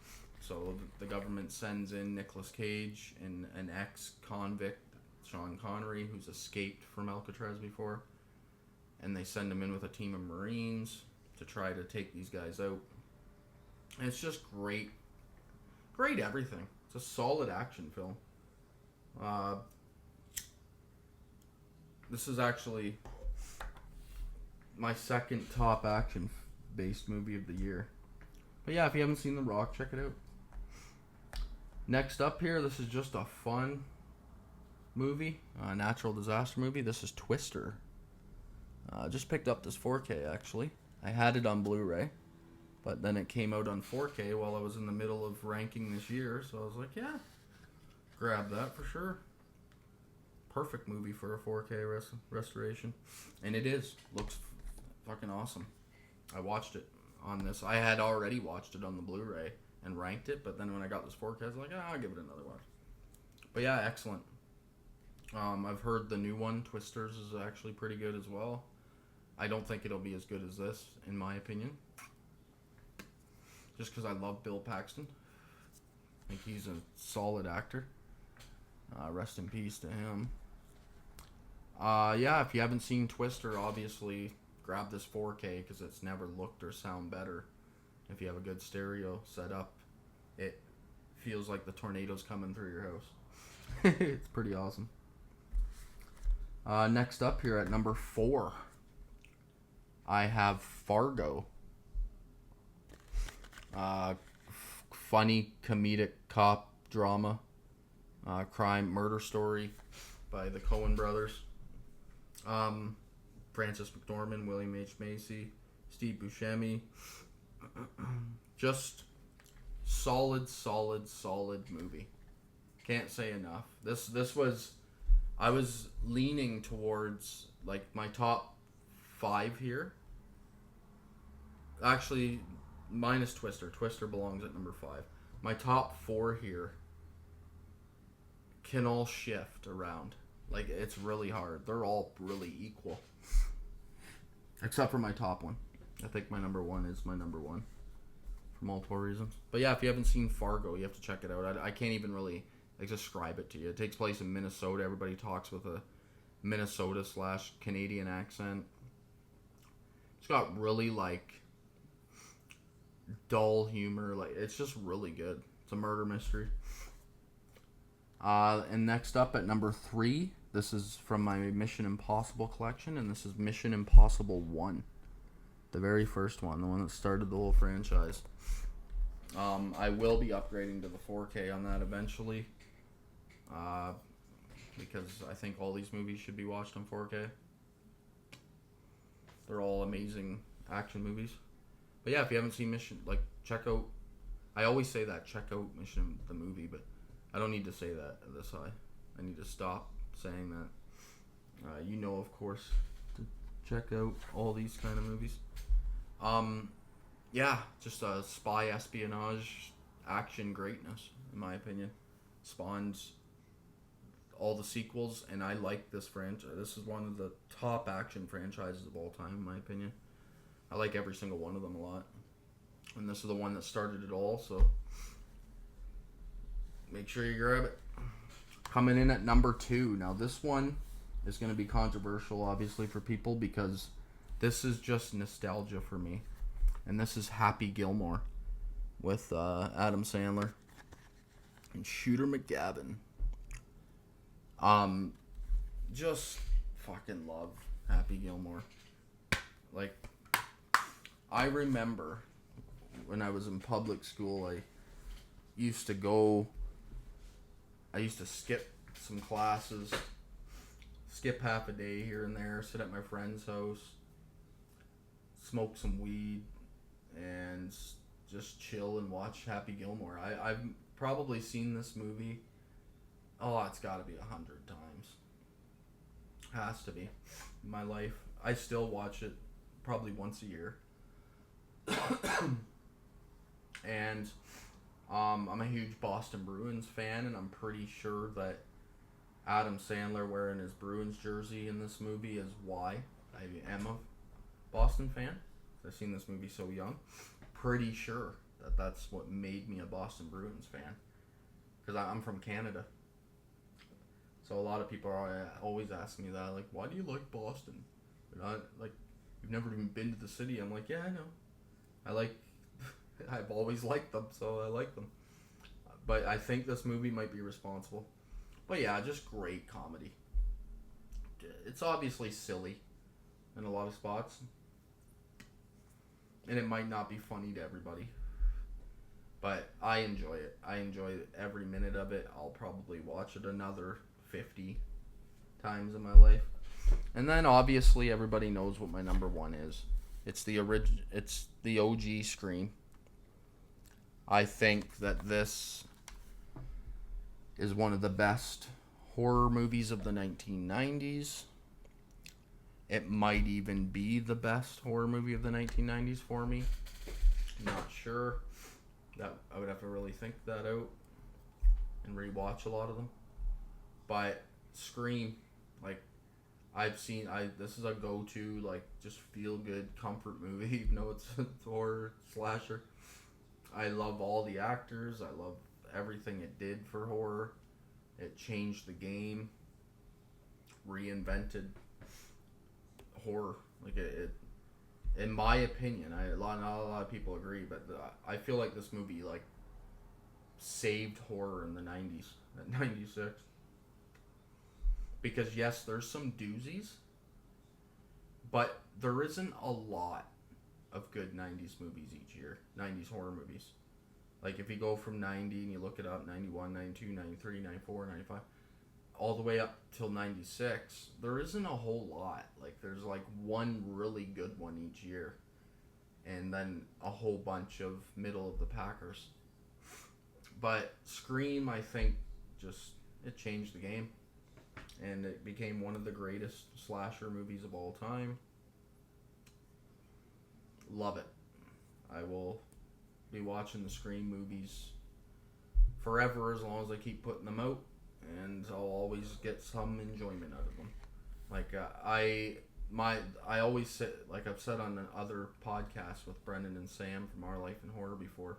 So the government sends in Nicolas Cage and an ex-convict, Sean Connery, who's escaped from Alcatraz before, and they send him in with a team of Marines to try to take these guys out. And it's just great. Great everything. It's a solid action film. This is actually my second top action-based movie of the year. But yeah, if you haven't seen The Rock, check it out. Next up here, this is just a fun movie, a natural disaster movie. This is Twister. Just picked up this 4K, actually. I had it on Blu-ray, but then it came out on 4K while I was in the middle of ranking this year, so I was like, yeah, grab that for sure. Perfect movie for a 4K restoration. And it is. Looks fucking awesome. I watched it on this. I had already watched it on the Blu-ray and ranked it, but then when I got this 4K, I was like, I'll give it another watch. But yeah, excellent. I've heard the new one, Twisters, is actually pretty good as well. I don't think it'll be as good as this, in my opinion. Just because I love Bill Paxton. I think he's a solid actor. Rest in peace to him. Yeah, if you haven't seen Twister, obviously grab this 4K because it's never looked or sound better. If you have a good stereo set up, it feels like the tornado's coming through your house. It's pretty awesome. Next up here at number 4, I have Fargo. Funny comedic cop drama, crime murder story by the Coen brothers. Frances McDormand, William H. Macy, Steve Buscemi. Just solid movie. Can't say enough. This was, I was leaning towards like my top 5 here. Actually, minus Twister. Twister belongs at number 5. My top 4 here can all shift around. Like, it's really hard. They're all really equal. Except for my top one. I think my number 1 is my number 1. For multiple reasons. But yeah, if you haven't seen Fargo, you have to check it out. I can't even really describe it to you. It takes place in Minnesota. Everybody talks with a Minnesota/Canadian accent. It's got really, dull humor. It's just really good. It's a murder mystery. And next up at number 3, this is from my Mission Impossible collection, and this is Mission Impossible 1. The very first one, the one that started the whole franchise. I will be upgrading to the 4K on that eventually, because I think all these movies should be watched on 4K. They're all amazing action movies. But yeah, if you haven't seen Mission, check out, I always say that, check out Mission, the movie, but I don't need to say that this high. I need to stop saying that. Of course, to check out all these kind of movies. Yeah, just a spy espionage action greatness, in my opinion. Spawns all the sequels, and I like this franchise. This is one of the top action franchises of all time, in my opinion. I like every single one of them a lot. And this is the one that started it all, so make sure you grab it. Coming in at number 2. Now, this one is going to be controversial, obviously, for people, because this is just nostalgia for me. And this is Happy Gilmore with Adam Sandler and Shooter McGavin. Just fucking love Happy Gilmore. I remember when I was in public school, I used to skip some classes, skip half a day here and there, sit at my friend's house, smoke some weed, and just chill and watch Happy Gilmore. I've probably seen this movie, it's got to be 100 times. Has to be. In my life. I still watch it probably once a year. And I'm a huge Boston Bruins fan, and I'm pretty sure that Adam Sandler wearing his Bruins jersey in this movie is why I am a Boston fan. I've seen this movie so young. Pretty sure that that's what made me a Boston Bruins fan. Because I'm from Canada. So a lot of people are always asking me that, like, why do you like Boston? You're not, like, you've never even been to the city. I'm like, yeah, I know. I've always liked them, so I like them. But I think this movie might be responsible. But yeah, just great comedy. It's obviously silly in a lot of spots. And it might not be funny to everybody. But I enjoy it. I enjoy every minute of it. I'll probably watch it another 50 times in my life. And then obviously everybody knows what my number one is. It's the OG Scream. I think that this is one of the best horror movies of the 1990s. It might even be the best horror movie of the 1990s for me. I'm not sure. That I would have to really think that out and rewatch a lot of them. But Scream, like, this is a go-to, like, just feel-good comfort movie, even though it's a horror slasher. I love all the actors. I love everything it did for horror. It changed the game, reinvented horror. Like, it in my opinion, not a lot of people agree, but I feel like this movie, like, saved horror in the 90s, at 96. Because yes, there's some doozies, but there isn't a lot of good 90s movies each year, 90s horror movies. Like, if you go from 90 and you look it up, 91, 92, 93, 94, 95, all the way up till 96, there isn't a whole lot. Like, there's like one really good one each year, and then a whole bunch of middle of the packers. But Scream, I think, it changed the game, and it became one of the greatest slasher movies of all time. Love it. I will be watching the Scream movies forever as long as I keep putting them out, and I'll always get some enjoyment out of them. Like, I always say, like I've said on other podcasts with Brendan and Sam from Our Life in Horror before,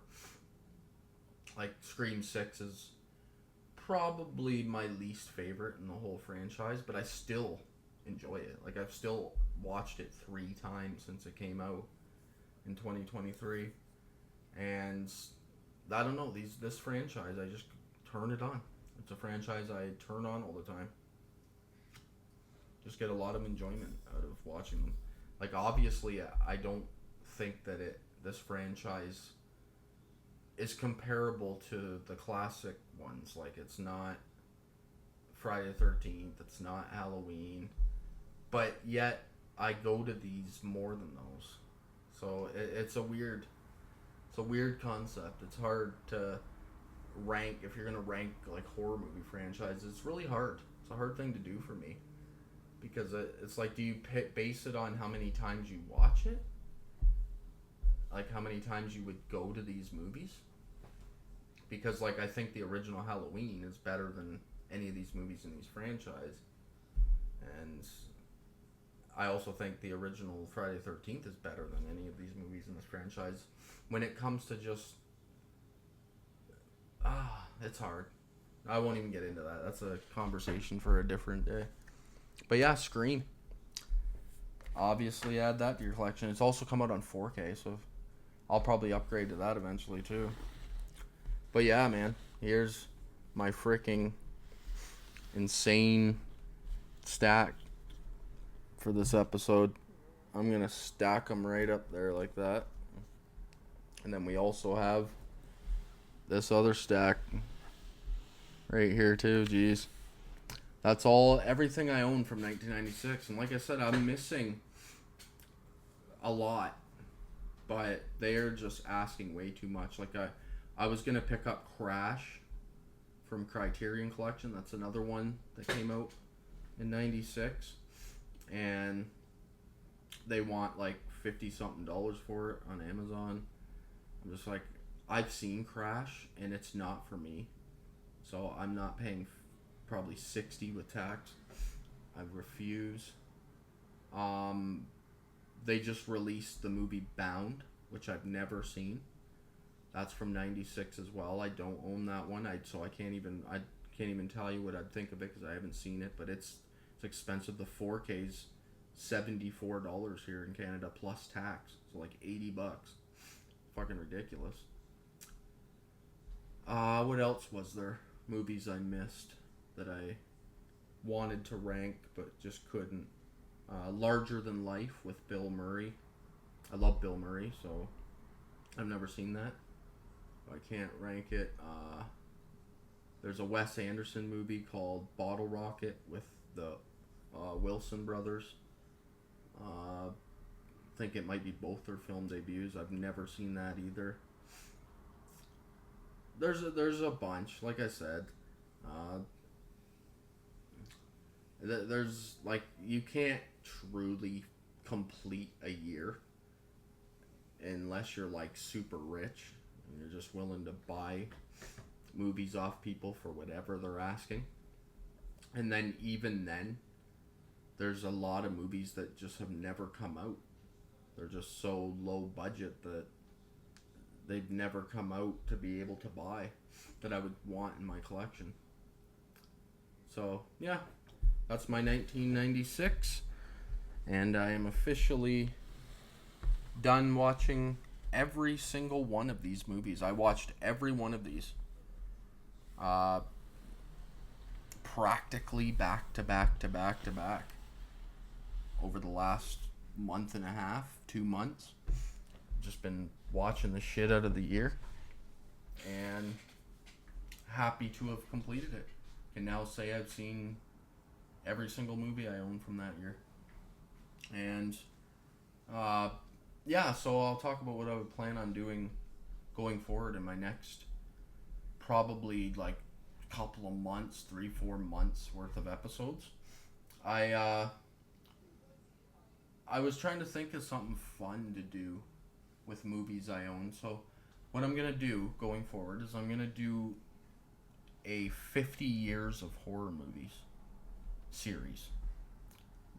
like, Scream 6 is probably my least favorite in the whole franchise, but I still enjoy it. Like, I've still watched it 3 times since it came out in 2023, and I don't know, this franchise, I just turn it on. It's a franchise I turn on all the time. Just get a lot of enjoyment out of watching them. Like, obviously, I don't think that this franchise is comparable to the classic ones. Like, it's not Friday the 13th, it's not Halloween, but yet I go to these more than those. So it's a weird concept. It's hard to rank. If you're gonna rank, like, horror movie franchises, it's really hard. It's a hard thing to do for me, because it's like, do you base it on how many times you watch it? Like, how many times you would go to these movies? Because, like, I think the original Halloween is better than any of these movies in these franchise, and I also think the original Friday the 13th is better than any of these movies in this franchise. When it comes to just, it's hard. I won't even get into that. That's a conversation for a different day. But yeah, Scream. Obviously add that to your collection. It's also come out on 4K, so I'll probably upgrade to that eventually too. But yeah, man, here's my freaking insane stack for this episode. I'm going to stack them right up there like that. And then we also have this other stack right here too. Jeez. That's everything I own from 1996. And like I said, I'm missing a lot, but they are just asking way too much. Like, I was going to pick up Crash from Criterion Collection. That's another one that came out in 96. And they want like 50 something dollars for it on Amazon. I'm just like, I've seen Crash and it's not for me. So I'm not paying probably 60 with tax. I refuse. They just released the movie Bound, which I've never seen. That's from '96 as well. I don't own that one. I can't even tell you what I'd think of it because I haven't seen it. But it's expensive. The 4K's $74 here in Canada plus tax, so like $80. Fucking ridiculous. What else was there? Movies I missed that I wanted to rank but just couldn't. Larger Than Life with Bill Murray. I love Bill Murray, so I've never seen that. I can't rank it. There's a Wes Anderson movie called Bottle Rocket with the Wilson brothers. I think it might be both their film debuts. I've never seen that either. There's a bunch, like I said. There's like, you can't truly complete a year unless you're like super rich and you're just willing to buy movies off people for whatever they're asking. And then even then, there's a lot of movies that just have never come out. They're just so low budget that they've never come out to be able to buy that I would want in my collection. So yeah, that's my 1996, and I am officially done watching every single one of these movies. I watched every one of these practically back to back to back to back over the last month and a half, 2 months. Just been watching the shit out of the year and happy to have completed it. Can now say I've seen every single movie I own from that year. And yeah, so I'll talk about what I would plan on doing going forward in my next probably like couple of months, 3-4 months worth of episodes. I was trying to think of something fun to do with movies I own. So what I'm going to do going forward is I'm going to do a 50 years of horror movies series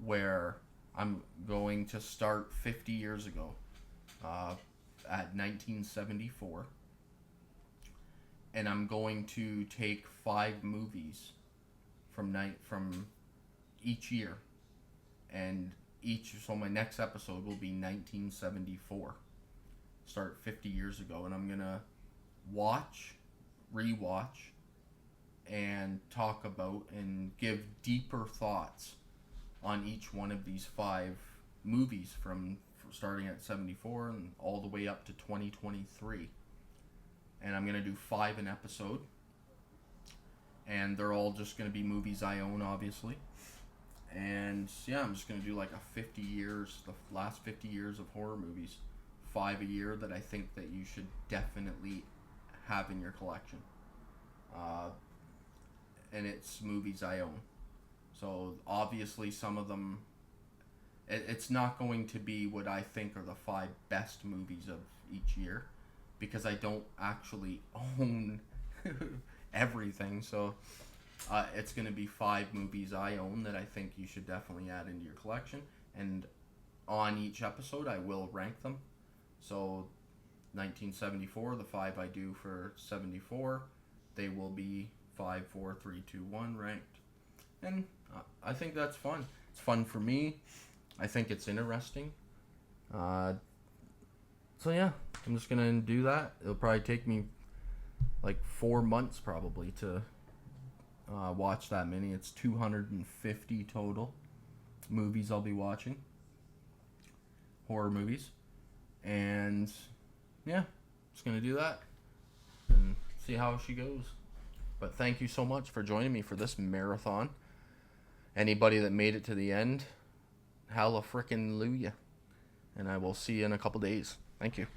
where I'm going to start 50 years ago at 1974, and I'm going to take 5 movies from each year, and so my next episode will be 1974. Start 50 years ago, and I'm gonna rewatch, and talk about and give deeper thoughts on each one of these 5 movies from starting at 74 and all the way up to 2023. And I'm gonna do 5 an episode, and they're all just gonna be movies I own, obviously. And yeah, I'm just gonna do like the last 50 years of horror movies, 5 a year that I think that you should definitely have in your collection. And it's movies I own. So obviously some of them, it's not going to be what I think are the 5 best movies of each year, because I don't actually own everything. So it's going to be 5 movies I own that I think you should definitely add into your collection. And on each episode, I will rank them. So 1974, the 5 I do for 74, they will be 5, 4, 3, 2, 1 ranked. And I think that's fun. It's fun for me. I think it's interesting. So yeah, I'm just going to do that. It'll probably take me like 4 months probably to watch that many. It's 250 total movies I'll be watching. Horror movies. And yeah, just going to do that and see how she goes. But thank you so much for joining me for this marathon. Anybody that made it to the end, halla frickin' Luya. And I will see you in a couple days. Thank you.